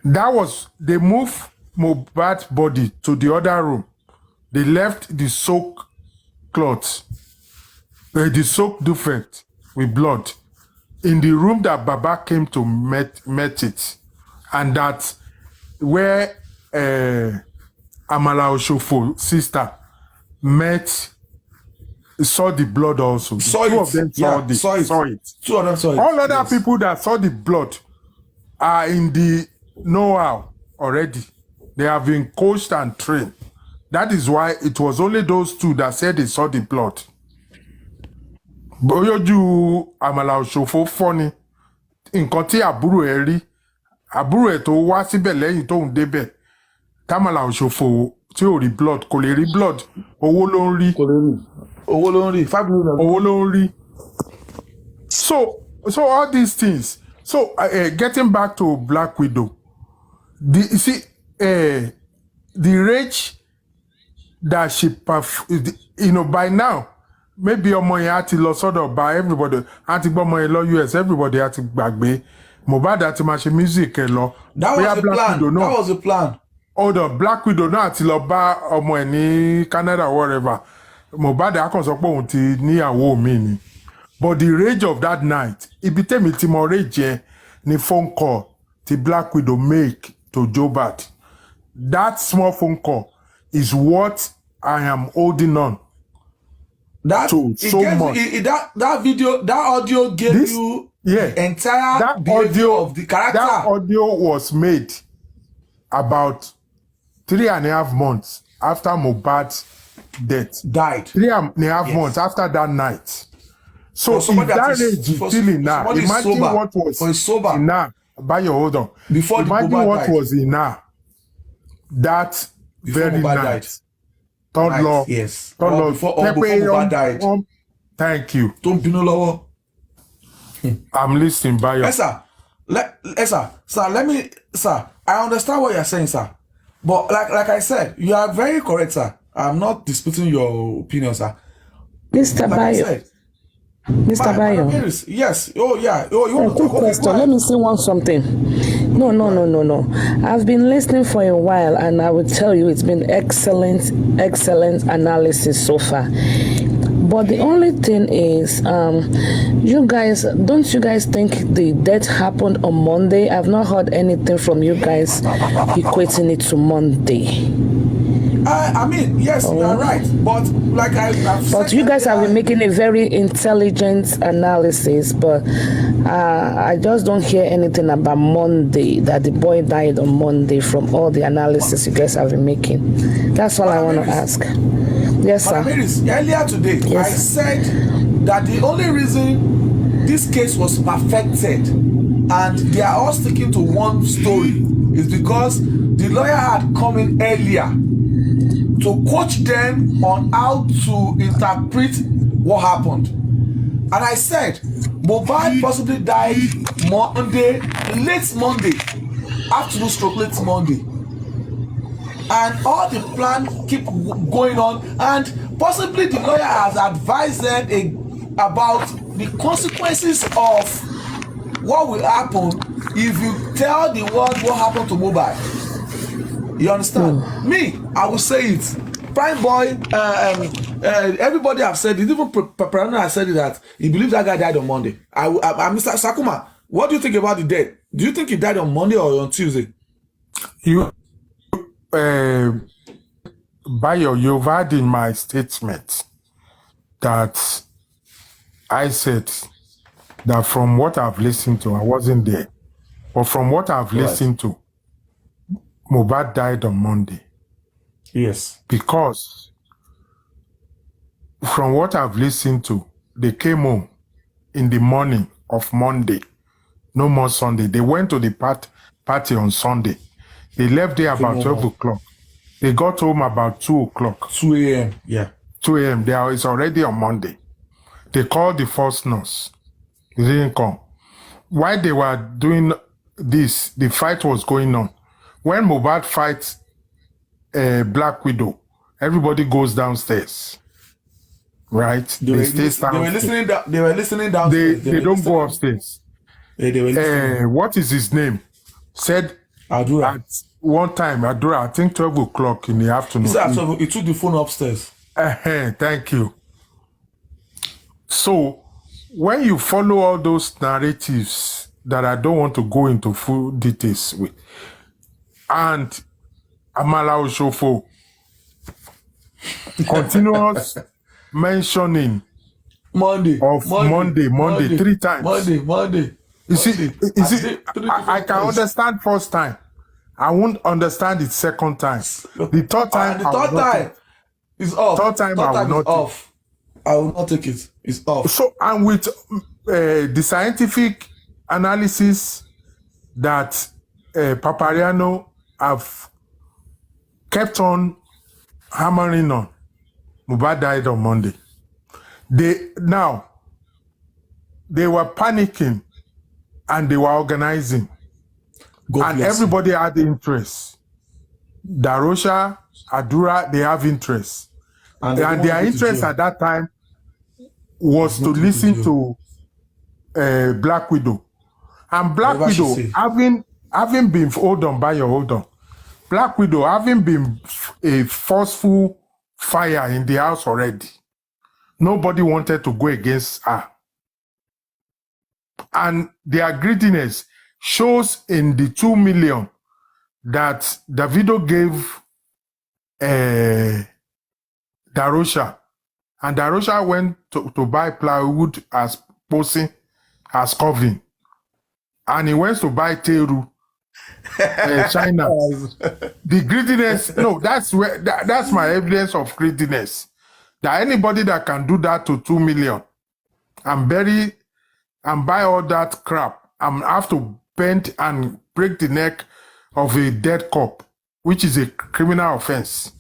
That was, they moved Mohbad's body to the other room. They left the soaked cloth, the soaked duvet with blood in the room that Baba came to met it. And that where Amala Oshofo sister saw the blood also. Two of them saw it. Two of them saw it. All other people that saw the blood are in the know-how already. They have been coached and trained. That is why it was only those two that said they saw the blood. Boyoju Amala Oshofo funny. Nǹkan tí àbúrò ẹ̀ rí, àbúrò ẹ̀ tó wá síbẹ̀ lẹ́yìn tó ń débẹ̀, Tamala Oshofo tí ò rí blood, kò lè rí blood, owó ló ń rí. Owó ló ń rí. Owó ló ń rí. So all these things. So getting back to Black Widow, the rage that she by now, maybe ọmọ yẹn á ti lọ sọ́dọ̀ bá everybody, á ti gbọ́ ọmọ yẹn lọ US, everybody á ti gbàgbé. Mohbad á ti máa ṣe music ẹ̀ lọ. That was the plan. Hold on, Black Widow náà ti lọ bá ọmọ ẹ̀ ní Canada whatever. Mohbad á kàn sọ pé òun ti níyàwó mi ni. But the rage of that night, it became a timor rage, the phone call the Black Widow make to Joe Bat. That small phone call is what I am holding on That to so much. That video, that audio gave you the entire that behavior audio of the character. That audio was made about 3.5 months after Mohbad's death. Died. 3.5 months after that night. So if that rage is still in now, imagine what was in now. Hold on. Before imagine what was in now. That before very Mohbad night. Died. Third law. Yes. Before Mohbad died. Thank you. Don't be no lower. I'm listening, Bayo. Yes, sir. Sir, I understand what you're saying, sir. But like I said, you are very correct, sir. I'm not disputing your opinion, sir. Mr. Bayo. Mr. Bayo. Yes. Oh, yeah. Oh, you want to quick talk? question. Let me say something. No. I've been listening for a while, and I will tell you it's been excellent analysis so far. But the only thing is, don't you guys think the death happened on Monday? I've not heard anything from you guys equating it to Monday. I mean, yes, you're right. But like But you guys have been making a very intelligent analysis, but I just don't hear anything about Monday, that the boy died on Monday from all the analysis you guys have been making. That's all I want to ask. Yes, sir. Earlier today, yes. I said that the only reason this case was perfected and they are all sticking to one story is because the lawyer had come in earlier to coach them on how to interpret what happened. And I said, Mohbad possibly died late Monday, afternoon stroke late Monday. And all the plan keep going on, and possibly the lawyer has advised them about the consequences of what will happen if you tell the world what happened to Mohbad. You understand? Me, I will say it. Prime Boy, everybody have said it. Even Paparano has said it, that he believes that guy died on Monday. Mr. Sakuma, what do you think about the death? Do you think he died on Monday or on Tuesday? Bayo, you've heard in my statement that I said that from what I've listened to, I wasn't there, but from what I've listened to, Mohbad died on Monday. Yes. Because from what I've listened to, they came home in the morning of Monday. No more Sunday. They went to the party on Sunday. They left there about 12 o'clock. They got home about 2 o'clock. 2 a.m. Yeah. 2 a.m. It's already on Monday. They called the first nurse. They didn't come. While they were doing this, the fight was going on. When Mohbad fights Black Widow, everybody goes downstairs. Right? They were listening downstairs. They don't go upstairs. They were listening. What is his name? Said Adura. At one time, Adura, I think 12 o'clock in the afternoon. He took the phone upstairs. Thank you. So, when you follow all those narratives that I don't want to go into full details with, and Amala Oshofo continuous mentioning Monday 3 times. Monday. You see, I can understand first time. I won't understand it second time. The third time, is off. Third time, I will not off. I will not take it. It's off. So, and with the scientific analysis that Papariano have kept on hammering on, Mohbad died on Monday. They were panicking and they were organizing. And everybody had interest. Darosha, Adura, they have interest. And their interest at that time was to listen to Black Widow. And Black Widow, having been, hold on. Black Widow, having been a forceful fire in the house already, nobody wanted to go against her. And their greediness shows in the 2 million that Davido gave Darosha. And Darosha went to buy plywood as posing, as covering. And he went to buy Teru, China. The greediness, no, that's my evidence of greediness. That anybody that can do that to 2 million and bury and buy all that crap and have to bend and break the neck of a dead cop, which is a criminal offense.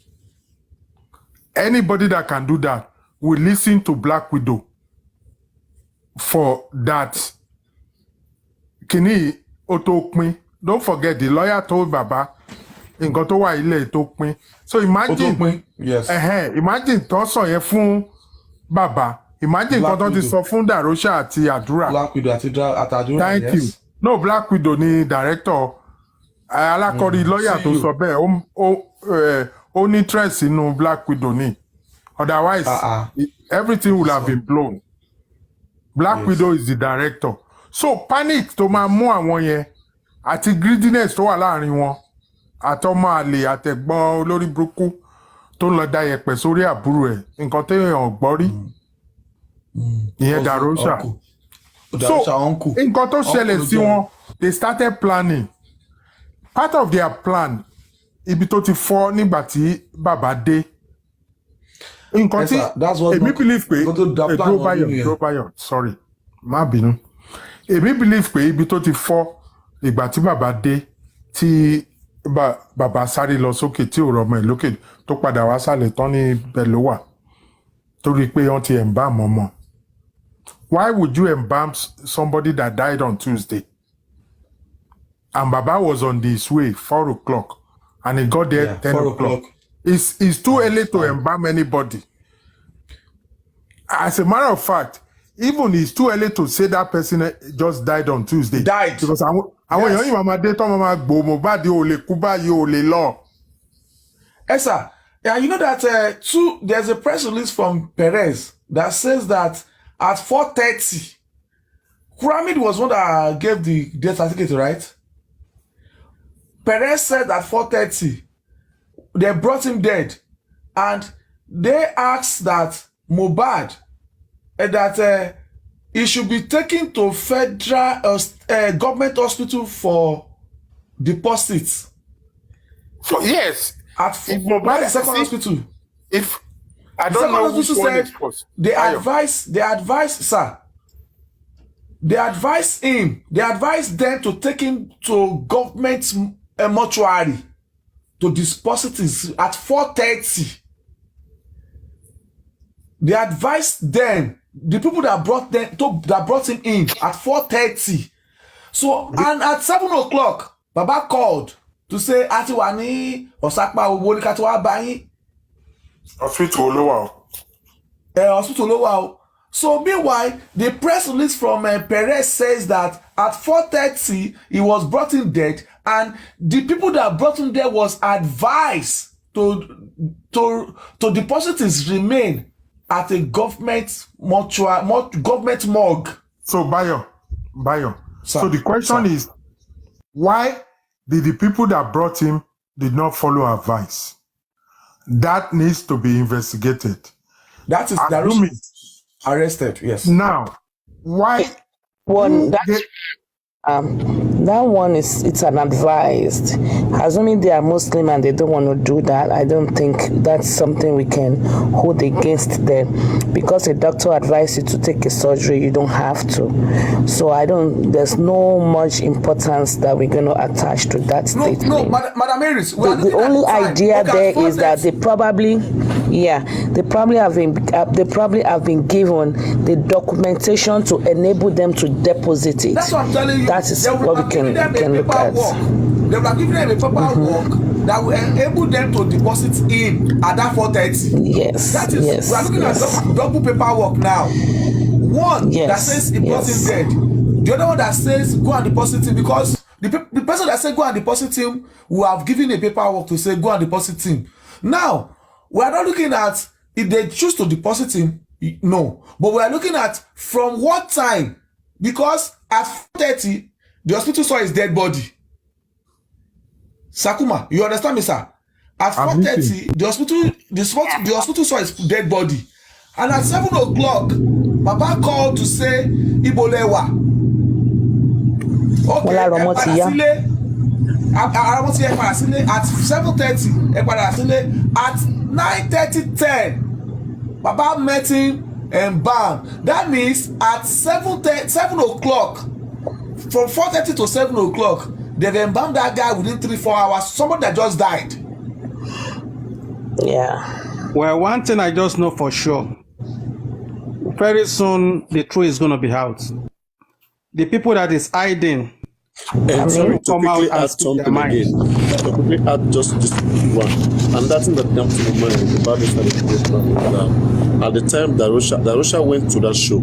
Anybody that can do that will listen to Black Widow for that. Kini Otokmi. Don't forget the lawyer told Baba in Gotowa ile Otokmi. So imagine, yes. Imagine tó sọ yẹn fún Baba. Imagine Black tó ti sọ fún Darosha àti Àdúrà. Black Widow àti Àdúrà. Thank yes. you. No, Black Widow ni director. Alákọ̀rí lawyer tó sọ bẹ́ẹ̀. Ó ní interest inú Black Widow ni. Otherwise, everything would have been blown. Black Widow is the director. So panic tó máa mú àwọn yẹn àti greediness tó wà láàrin wọn àtọmọ àlè àtẹ̀gbọ́n olórí burúkú tó ń lọ da yẹ̀pẹ̀ sórí àbúrò ẹ̀ nǹkan téèyàn gbọ́ rí ìyẹn Darosha. So nǹkan tó ṣẹlẹ̀ sí wọn, they started planning. Part of their plan ibi tó ti fọ́ nígbà tí bàbá dé. Nǹkan tí èmi believe pé Drobayo, sorry, má bínú. Èmi believe pé ibi tó ti fọ́ ìgbà tí bàbá dé tí bàbá sáré lọ sókè tí ò rọmọ ẹ̀ lókè tó padà wá sálẹ̀ tán ní Belowa torí pé wọ́n ti embalm ọmọ. Why would you embalm somebody that died on Tuesday? And Baba was on his way 4 o'clock and he got there 10 o'clock. It's too early to embalm anybody. As a matter of fact, even it's too early to say that person just died on Tuesday. Died. Because àwọn èèyàn yìí máa dé tán máa gbò Mohbad ò lè kú báyìí ò lè lọ. Yes, sir. Yeah, you know that there's a press release from Perez that says that at 4:30, Kuramid was one that gave the death certificate, right? Perez said at 4:30, they brought him dead. And they asked that Mohbad, that he should be taken to federal government hospital for deposits. So yes, at Mohbad second hospital. If I don't know which one it was. They advise, sir. They advise them to take him to government mortuary to deposit it at 4:30. They advised them, the people that brought him in at 4:30. So and at 7 o'clock, Baba called to say Atiwani Osakpa Obonikatiwa Bayi. Hospital Olowa. Hospital Olowa. So meanwhile, the press release from Perez says that at 4:30 he was brought in dead, and the people that brought him there was advised to deposit his remain at a government government morgue. So Bayo. Sir, so the question is, why did the people that brought him did not follow advice? That needs to be investigated. That is arrested. Yes. Now, why? That one it's an advised. Assuming they are Muslim and they don't want to do that, I don't think that's something we can hold against them. Because a doctor advised you to take a surgery, you don't have to. So there's no much importance that we're going to attach to that statement. No, Madam Harris. The only idea there is that they probably have been given the documentation to enable them to deposit it. That's what I'm telling you. That is what we can look at. They will give them a paperwork that will enable them to deposit in at that 4:30. Yes. That is, yes. We are looking at double paperwork now. One that says he brought him dead. The other one that says go and deposit him, because the person that said go and deposit him will have given a paperwork to say go and deposit him. Now, we are not looking at if they choose to deposit him, no. But we are looking at from what time because at 4:30 the hospital saw his dead body. Sakuma, you understand me, sir? At 4:30 the hospital saw his dead body, and at 7 o'clock Baba called to say Ibolewa. Okay, at 7:30 at 9:30 Baba met him and bam. That means at 7 o'clock, from 4:30 to 7 o'clock, they embalmed that guy within 3-4 hours. Somebody that just died. Yeah. Well, one thing I just know for sure, very soon the truth is going to be out. The people that is hiding, Sorry, to come out quickly and add speak their something mind. again. To quickly add just this one. And that's that comes to my mind about this at the time that Russia went to that show,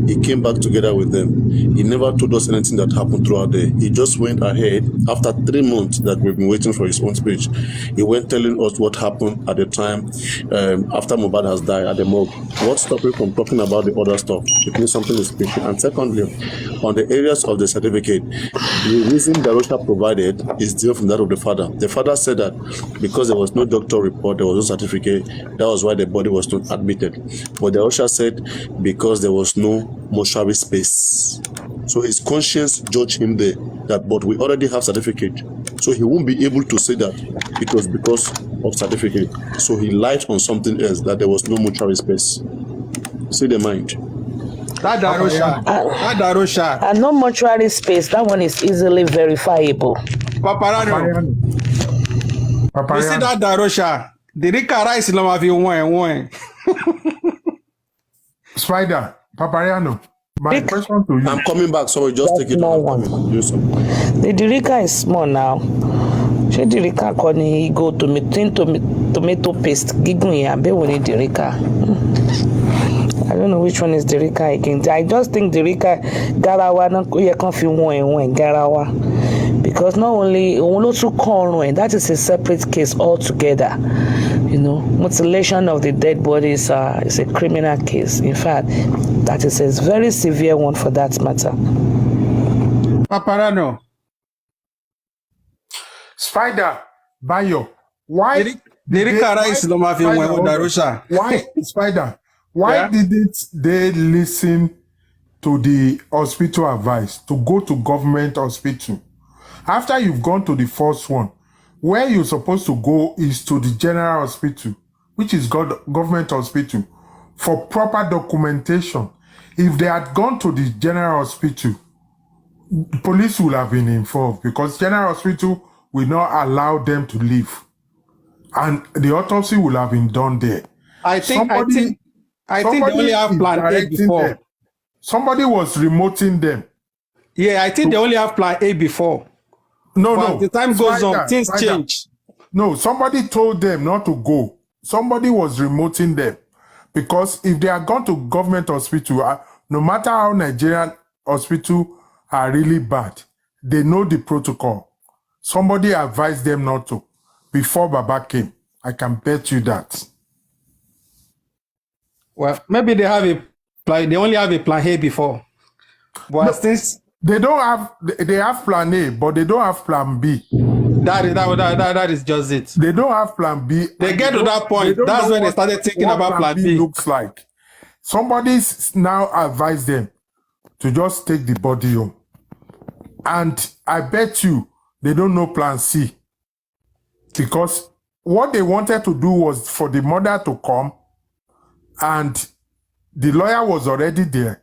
he came back together with them. He never told us anything that happened throughout there. He just went ahead after 3 months that we've been waiting for his own speech. He went telling us what happened at the time after Mohbad has died at the morgue. What stopped him from talking about the other stuff? It means something is speaking. And secondly, on the areas of the certificate, the reason that Russia provided is different from that of the father. The father said that because there was no doctor report, there was no certificate, that was why the body was not admitted. But the Russia said because there was no mortuary space. So his conscience judged him there that, but we already have certificate. So he won't be able to say that it was because of certificate. So he lied on something else, that there was no mortuary space. See the mind. That Darosha. And no mortuary space. That one is easily verifiable. Paparano. You see that Darosha? The Rika rice no have you one. Spider, Papariano, my question to you. I'm coming back, so just take it. Small one. The Dirika is small now. She Dirika koni go to tomato paste. Gigun yabe woni Dirika. I don't know which one is Dirika again. I just think Dirika Garawa no ye kan fi one Garawa. Because not only that is a separate case altogether. You know, mutilation of the dead bodies is a criminal case. In fact, that is a very severe one for that matter. Paparano. Spider, Bayo, why? Why, Spider? Why didn't they listen to the hospital advice to go to government hospital? After you've gone to the first one, where you're supposed to go is to the general hospital, which is government hospital, for proper documentation. If they had gone to the general hospital, police would have been involved because general hospital will not allow them to leave. And the autopsy will have been done there. I think they only have plan A before. Them. Somebody was remoting them. Yeah, I think they only have plan A before. No. The time goes on, things change. No, somebody told them not to go. Somebody was remoting them. Because if they are gone to government hospital, no matter how Nigerian hospital are really bad, they know the protocol. Somebody advised them not to before Baba came. I can bet you that. Well, maybe they have a plan. They only have a plan A before. But No, since they have plan A, but they don't have plan B. that is just it. They don't have plan B. They get to that point. That's when they started thinking about plan B. Looks like somebody now advised them to just take the body home. And I bet you they don't know plan C. Because what they wanted to do was for the mother to come and the lawyer was already there.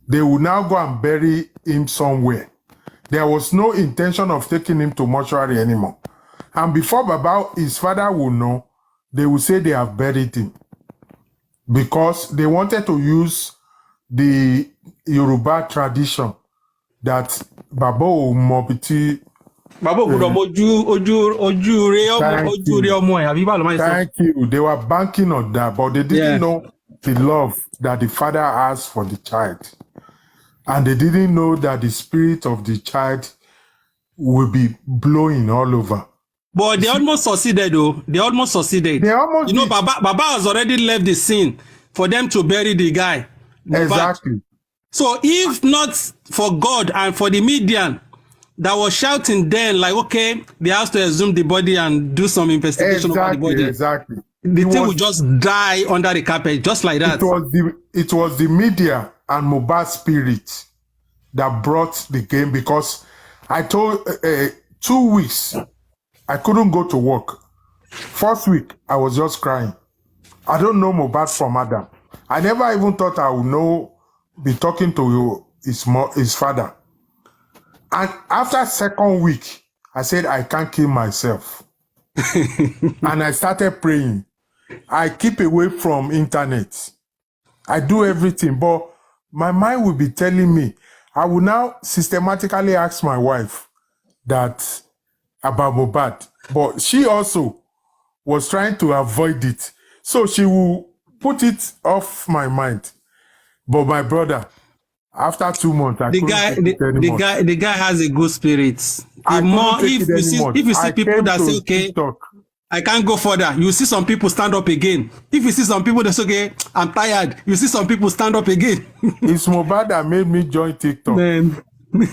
They will now go and bury him somewhere. There was no intention of taking him to mortuary anymore. And before Baba, his father will know, they will say they have buried him. Because they wanted to use the Yoruba tradition that Baba Mobiti. Thank you. They were banking on that, but they didn't know the love that the father has for the child. And they didn't know that the spirit of the child will be blowing all over. But they almost succeeded, though. They almost succeeded. You know, Baba has already left the scene for them to bury the guy. Exactly. So if not for God and for the media that was shouting then, like, okay, they have to exhume the body and do some investigation about the body, Exactly. the thing will just die under the carpet, just like that. It was the media and Mohbad spirit that brought the game, because I told 2 weeks I couldn't go to work. First week I was just crying. I don't know Mohbad from Adam. I never even thought I would be talking to his father. And after second week, I said I can't kill myself. And I started praying. I keep away from internet. I do everything, but my mind will be telling me. I will now systematically ask my wife that about Mohbad, but she also was trying to avoid it, so she will put it off my mind. But my brother, after 2 months, the guy has a good spirit. If you see people that say, okay, TikTok, I can't go further, you see some people stand up again. If you see some people that say, okay, I'm tired, you see some people stand up again. It's Mohbad that made me join TikTok. Man. I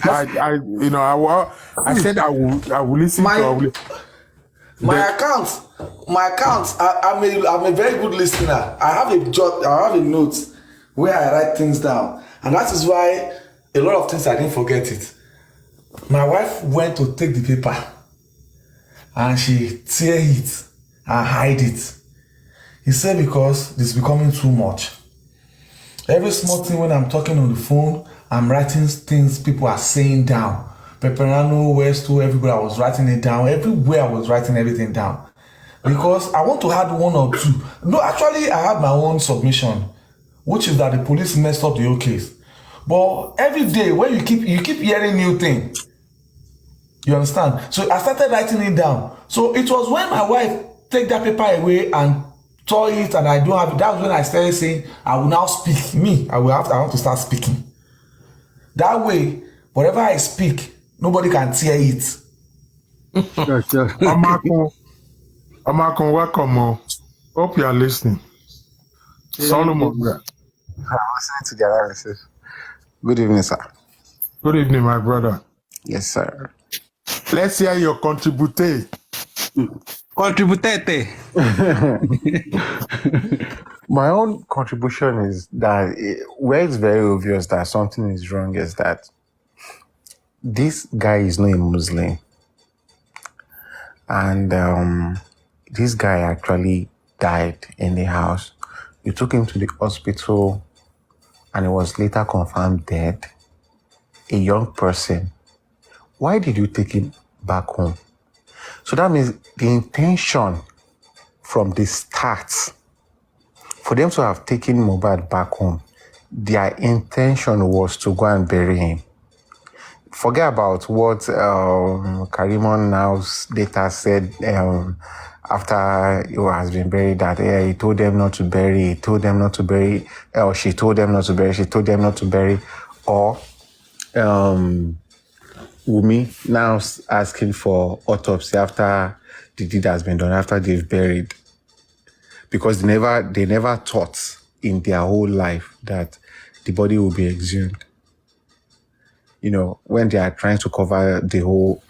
said I will listen to my account. I'm a very good listener. I have a note where I write things down, and that is why a lot of things I didn't forget it. My wife went to take the paper, and she tear it and hide it. He said because it's becoming too much. Every small thing when I'm talking on the phone, I'm writing things people are saying down. Peperano, Westo, everybody, I was writing it down. Everywhere I was writing everything down. Because I want to add one or two. No, actually, I had my own submission, which is that the police messed up the whole case. But every day, when you keep hearing new things, you understand? So I started writing it down. So it was when my wife take that paper away and tore it, and I don't have it. That's when I started saying, I will now speak. I want to start speaking. That way, whatever I speak, nobody can tear it. Sure. Amakon, welcome. Hope you are listening. Solomon. I'm listening to the analysis. Good evening, sir. Good evening, my brother. Yes, sir. Let's hear your contribute. Contributete. My own contribution is that where it's very obvious that something is wrong is that this guy is not a Muslim. And this guy actually died in the house. You took him to the hospital and he was later confirmed dead. A young person. Why did you take him back home? So that means the intention from the start, for them to have taken Mohbad back home, their intention was to go and bury him. Forget about what Karimon now later said after he has been buried, that he told them not to bury, she told them not to bury, or Wumi now asking for autopsy after the deed has been done, after they've buried. Because they never thought in their whole life that the body will be exhumed. You know, when they are trying to cover the whole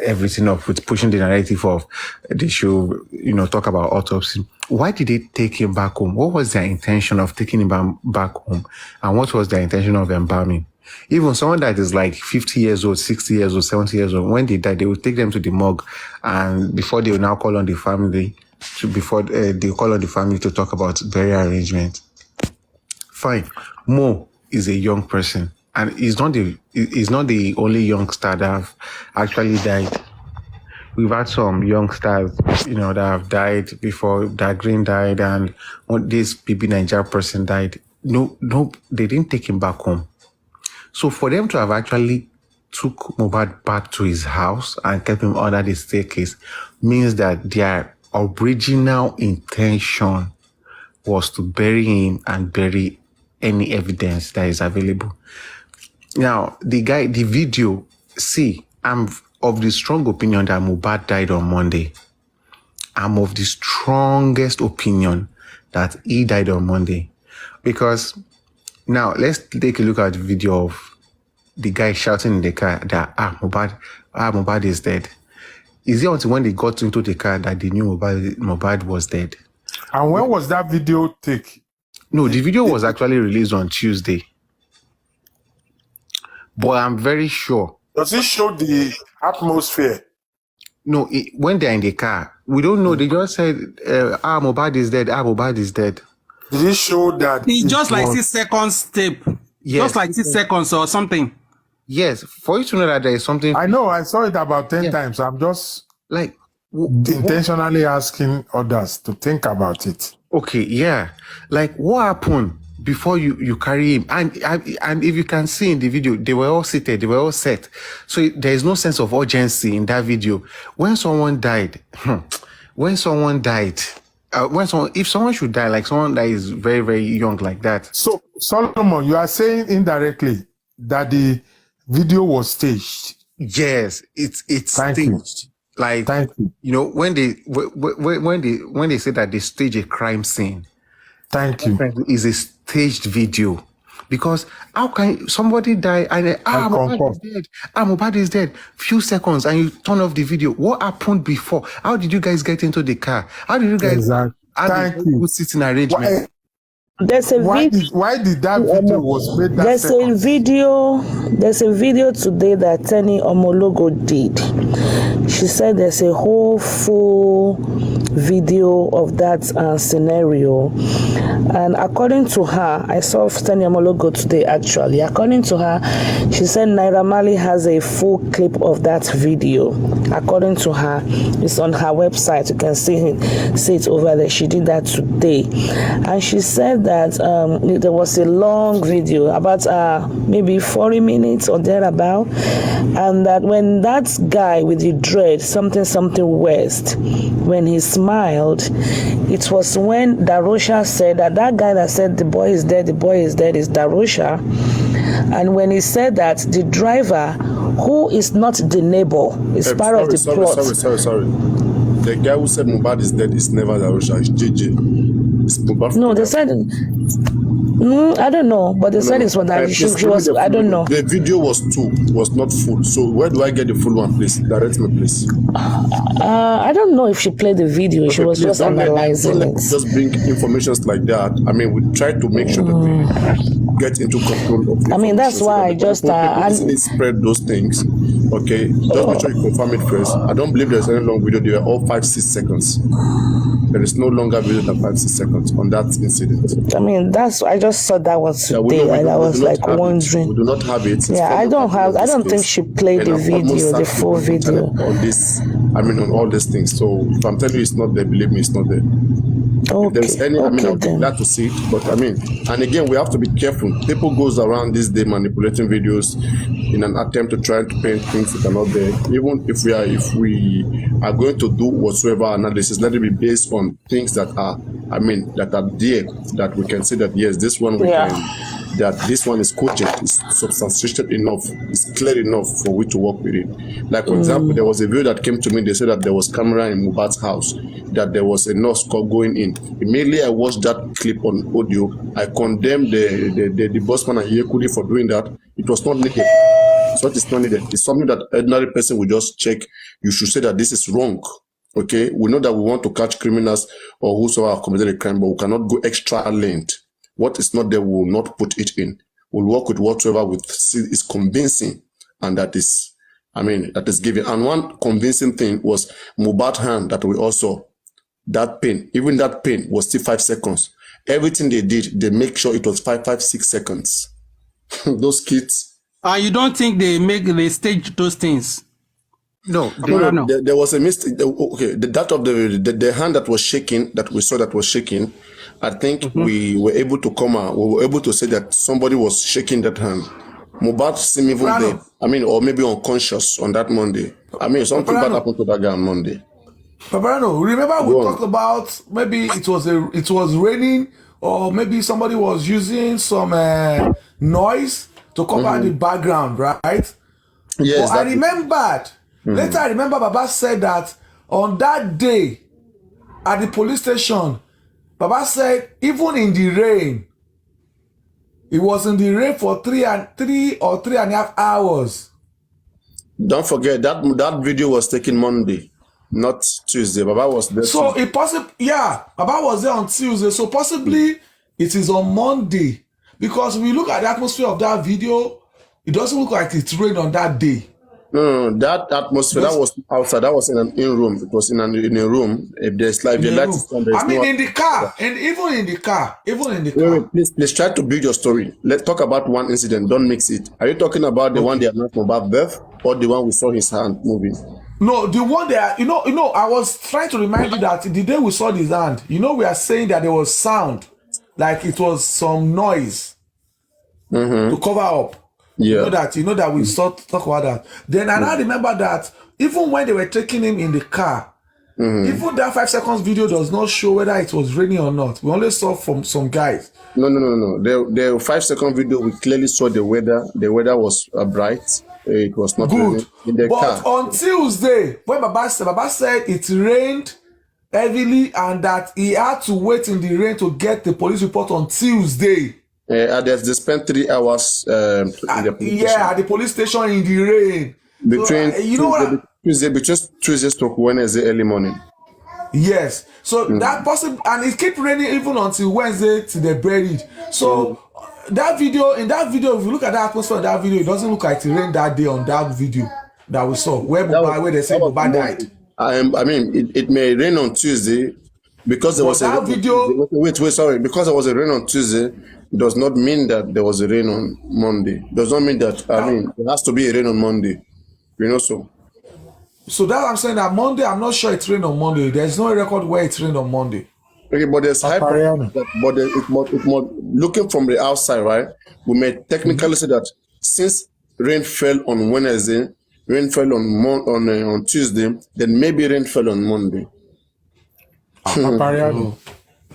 everything up with pushing the narrative of they should, talk about autopsy. Why did they take him back home? What was their intention of taking him back home? And what was their intention of embalming? Even someone that is like 50 years old, 60 years old, 70 years old, when they die, they will take them to the morgue, and before they will now call on the family, to talk about burial arrangement. Fine. Mo is a young person, and he's not the only youngster that have actually died. We've had some youngsters, that have died before. That Green died, and this BB Niger person died. No, they didn't take him back home. So for them to have actually took Mohbad back to his house and kept him under the staircase means that their original intention was to bury him and bury any evidence that is available. Now, the video, I'm of the strong opinion that Mohbad died on Monday. I'm of the strongest opinion that he died on Monday. Because Now let's take a look at the video of the guy shouting in the car that Mohbad is dead. Is it until when they got into the car that they knew Mohbad was dead? And when was that video take? No, the video was actually released on Tuesday. But I'm very sure. Does it show the atmosphere? No, when they're in the car, we don't know. They just said, Mohbad is dead. Mohbad is dead. Did it show that? It's just like was... 6 seconds tape. Yes. Just like 6 seconds or something. Yes, for you to know that there is something. I know, I saw it about 10 times. I'm just like intentionally asking others to think about it. Okay, yeah. Like what happened before you carry him? And if you can see in the video, they were all seated, they were all set. So there is no sense of urgency in that video. When someone died, if someone should die, like someone that is very, very young like that. So, Solomon, you are saying indirectly that the video was staged. Yes, it's Thank staged. you. Like, Thank you. you know, when they say that they stage a crime scene, Thank you. is a staged video. Because how can somebody die and Mohbad is dead? Few seconds and you turn off the video. What happened before? How did you guys get into the car? How did you guys Thank you. good sitting arrangement? There's a why did that video was made that there's second? There's a video today that Tenny Omologo did. She said there's a whole full video of that scenario, and according to her, I saw Tenny Omologo today actually. According to her, she said Naira Marley has a full clip of that video. According to her, it's on her website. You can see it over there. She did that today, and she said that there was a long video about maybe 40 minutes or thereabout, and that when that guy with the dread, something West, when he smiled, it was when Darosha said that guy that said the boy is dead is Darosha, and when he said that, the driver, who is not the neighbor, is part of the plot. Sorry. The guy who said Mohbad is dead is never Darosha, it's JJ. It's Mohbad. No, they said, I don't know, but they said it's what that she was, I don't know. The video was not full. So where do I get the full one, please? Direct me, please. I don't know if she played the video. Okay, she was just analyzing it. Just bring information like that. I mean, we try to make sure that we get into control of it. I mean, that's why I just spread those things. Okay, just make sure you confirm it first. I don't believe there's any long video. They were all 5-6 seconds. There is no longer video than 5-6 seconds on that incident. I mean, I just saw that one today, and I was like wondering. We do not have it. Yeah, I don't think she played the video, the full video. On this, I mean, on all these things. So if I'm telling you it's not there, believe me, it's not there. Okay. If there's any, I mean, I'll be glad to see it. But I mean, and again, we have to be careful. People goes around this day manipulating videos in an attempt to try to paint things that are not there. Even if we are going to do whatsoever analysis, let it be based on things that are, I mean, that are there, that we can say that yes, this one we can, that this one is cogent, is substantiated enough, is clear enough for we to work with it. Like for example, there was a video that came to me. They said that there was camera in Mohbad's house, that there was a nurse call going in. Immediately I watched that clip on audio. I condemned the bossman and Yekudi for doing that. It was not needed. So it's not needed. It's something that ordinary person will just check. You should say that this is wrong. Okay, we know that we want to catch criminals or whosoever have committed a crime, but we cannot go extra length. What is not there, we will not put it in. We'll work with whatever is convincing, and that is, I mean, that is given. And one convincing thing was Mohbad's hand that we also, that pain, even that pain was still 5 seconds. Everything they did, they make sure it was 6 seconds. Those kids. You don't think they stage those things? No, there was a mistake. Okay, that of the hand that was shaking, that we saw that was shaking, I think we were able to come out. We were able to say that somebody was shaking that hand. Mohbad seemed even there. I mean, or maybe unconscious on that Monday. I mean, something bad happened to that guy on Monday. Paparano, remember we talked about maybe it was raining, or maybe somebody was using some noise to cover the background, right? Yes. But I remembered. Later, I remember Baba said that on that day at the police station, Baba said even in the rain, He was in the rain for 3.5 hours. Don't forget that video was taken Monday, not Tuesday. Baba was there. So it Baba was there on Tuesday. So possibly it is on Monday. Because when you look at the atmosphere of that video, it doesn't look like it rained on that day. No, that atmosphere, that was outside. That was in an in-room. It was in a room. If there's like the light is on, there's in the car, and even in the car. Wait, please try to build your story. Let's talk about one incident. Don't mix it. Are you talking about the one they announced about birth, or the one we saw his hand moving? No, the one that I was trying to remind you that the day we saw his hand, we are saying that there was sound, like it was some noise to cover up. Yeah. You know that we talk about that. Then I now remember that even when they were taking him in the car, even that 5 seconds video does not show whether it was raining or not. We only saw from some guys. No. The 5 second video, we clearly saw the weather. The weather was bright. It was not good in the but car. On Tuesday, when Baba said it rained heavily and that he had to wait in the rain to get the police report on Tuesday. They spent 3 hours in the police station. At the police station in the rain. Between Tuesday to Wednesday early morning. Yes. So that possible, and it kept raining even until Wednesday till they buried. So in that video, if you look at the atmosphere of that video, it doesn't look like it rained that day on that video that we saw where they say Mohbad died. I mean, it may rain on Tuesday because there was a video. Wait, sorry. Because there was a rain on Tuesday, does not mean that there was a rain on Monday. Does not mean that. There has to be a rain on Monday. So. So that I'm saying that Monday, I'm not sure it rained on Monday. There's no record where it rained on Monday. Okay, but there's hype. But it's more looking from the outside, right? We may technically say that since rain fell on Wednesday, rain fell on Tuesday, then maybe rain fell on Monday.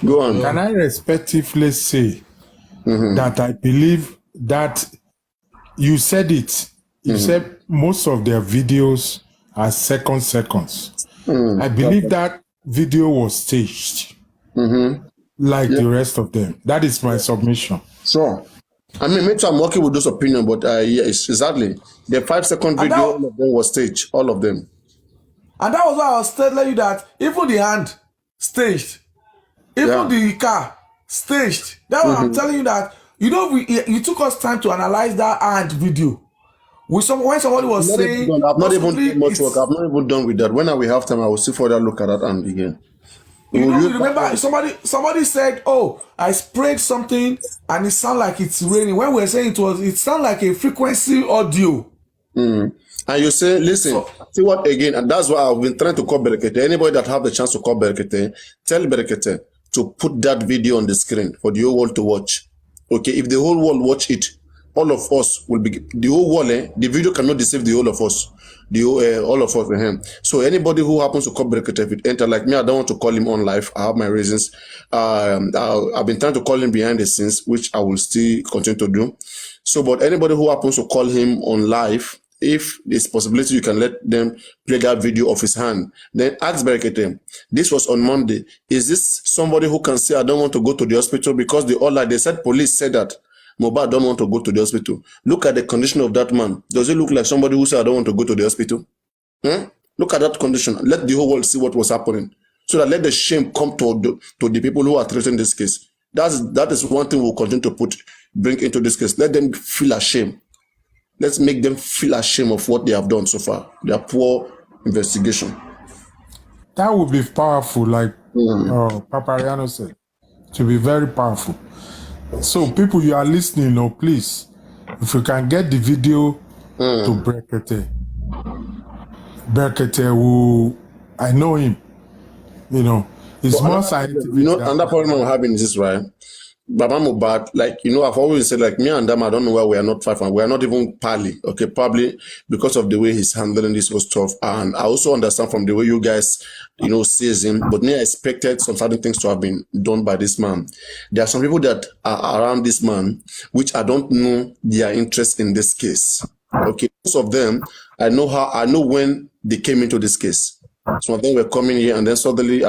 Go on. Can I respectively say that I believe that you said it? You said most of their videos are seconds. I believe that video was staged, like the rest of them. That is my submission. Sure. I mean, maybe I'm working with those opinions, but yes, exactly. The 5 second video, all of them was staged, all of them. And that was why I was telling you that even the hand staged, even the car staged. That's why I'm telling you that you took us time to analyze that hand video. When somebody was saying, I've not even done much work. I've not even done with that. When we have time, I will see further look at that and again. You remember somebody said, "Oh, I sprayed something and it sounded like it's raining." When we were saying it sounded like a frequency audio. And you say, listen, see what again? And that's why I've been trying to call Berekete. Anybody that have the chance to call Berekete, tell Berekete to put that video on the screen for the whole world to watch. Okay, if the whole world watch it, all of us will be the whole world. The video cannot deceive the whole of us. All of us. So anybody who happens to call Berekete, if it enter like me, I don't want to call him on live. I have my reasons. I've been trying to call him behind the scenes, which I will still continue to do. So, but anybody who happens to call him on live, if there's possibility, you can let them play that video of his hand. Then ask Berekete, this was on Monday. Is this somebody who can say, I don't want to go to the hospital? Because they said police said that Mohbad don't want to go to the hospital. Look at the condition of that man. Does it look like somebody who said, I don't want to go to the hospital? Look at that condition. Let the whole world see what was happening. So that let the shame come to the people who are threatening this case. That is one thing we'll continue to bring into this case. Let them feel ashamed. Let's make them feel ashamed of what they have done so far. Their poor investigation. That would be powerful, like Papariano said. To be very powerful. So people, you are listening, please, if you can get the video to Berekete. Berekete I know him, it's more scientific. Another problem I'm having is this, right? Baba Mohbad, I've always said, me and them, I don't know why we are not 5 and we are not even pally. Okay, probably because of the way he's handling this whole stuff. And I also understand from the way you guys, sees him, but me, I expected some certain things to have been done by this man. There are some people that are around this man, which I don't know their interest in this case. Okay, most of them, I know when they came into this case. Some of them were coming here and then suddenly,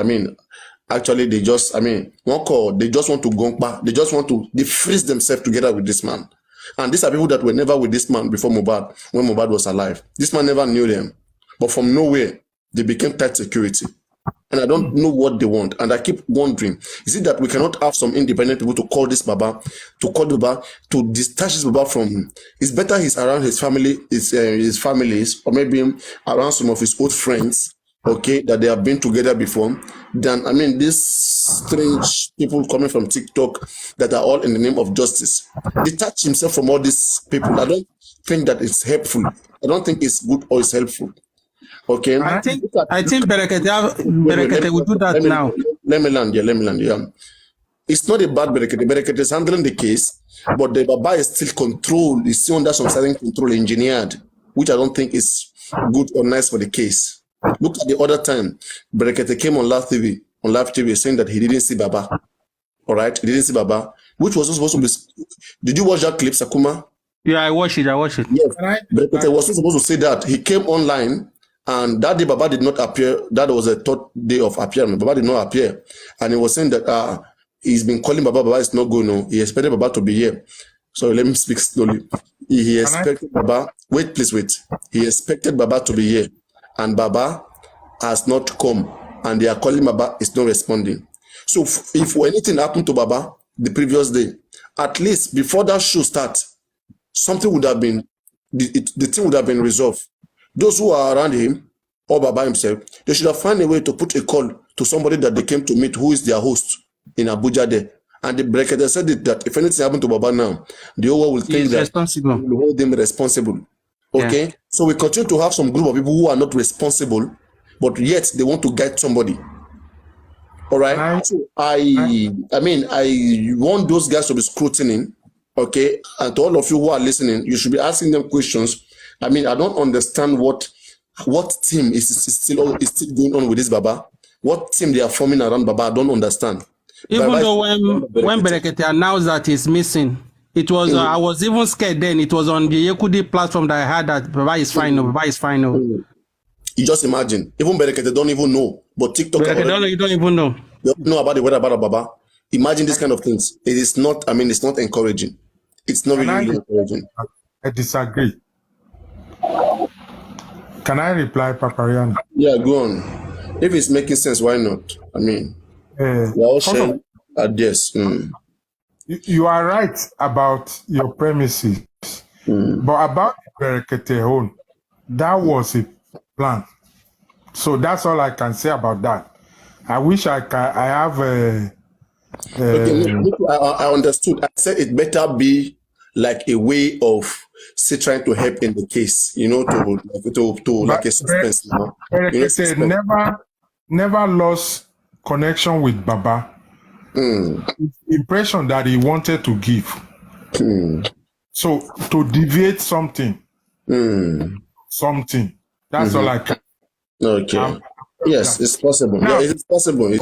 Actually, they just, I mean, one call, they just want to go back. They freeze themselves together with this man. And these are people that were never with this man before Mohbad, when Mohbad was alive. This man never knew them. But from nowhere, they became tight security. And I don't know what they want. And I keep wondering, is it that we cannot have some independent people to call Baba, to detach this Baba from, it's better he's around his family, his families, or maybe around some of his old friends, okay, that they have been together before, than, I mean, these strange people coming from TikTok that are all in the name of justice. Detach himself from all these people. I don't think that it's helpful. I don't think it's good or it's helpful. Okay. I think Berekete will do that now. Let me land here. It's not about Berekete. Berekete is handling the case, but the Baba is still controlled. It's still under some certain control, engineered, which I don't think is good or nice for the case. Look at the other time, Berekete came on live TV saying that he didn't see Baba. All right, he didn't see Baba, which was supposed to be. Did you watch that clip, Sakuma? Yeah, I watched it. Yes, Berekete was supposed to say that. He came online. And that day, Baba did not appear. That was the third day of appearance. Baba did not appear. And he was saying that he's been calling Baba. Baba is not going on. He expected Baba to be here. So let me speak slowly. He expected Baba. Wait, please wait. He expected Baba to be here. And Baba has not come. And they are calling Baba. Is not responding. So if anything happened to Baba the previous day, at least before that show starts, something would have been, the thing would have been resolved. Those who are around him, or Baba himself, they should have found a way to put a call to somebody that they came to meet, who is their host in Abuja there. And the Berekete said it, that if anything happened to Baba now, the whole world will think that we will hold them responsible. Okay? Yeah. So we continue to have some group of people who are not responsible, but yet they want to guide somebody. All right? So I want those guys to be scrutinizing, okay? And to all of you who are listening, you should be asking them questions. I mean, I don't understand what team is still going on with this Baba. What team they are forming around Baba, I don't understand. Even Baba, though when Berekete announced that he's missing, it was I was even scared then. It was on the Yekudi platform that I heard that Baba is fine. Baba is fine. You just imagine. Even Berekete don't even know, but TikTok. You don't even know. You don't know about the whether about Baba. Imagine this kind of things. It is not. I mean, it's not encouraging. It's not really encouraging. I disagree. Can I reply, Paparian? Yeah, go on. If it's making sense, why not? I mean, we're all sharing ideas. You are right about your premises, but about Berekete own, that was a plan. So that's all I can say about that. I wish I have a. Okay, I understood. I said it better be like a way of still trying to help in the case, you know, to like a suspense. Never lost connection with Baba. Impression that he wanted to give. So to deviate something. That's all I can. Okay. Yes, it's possible. Yeah, it's possible.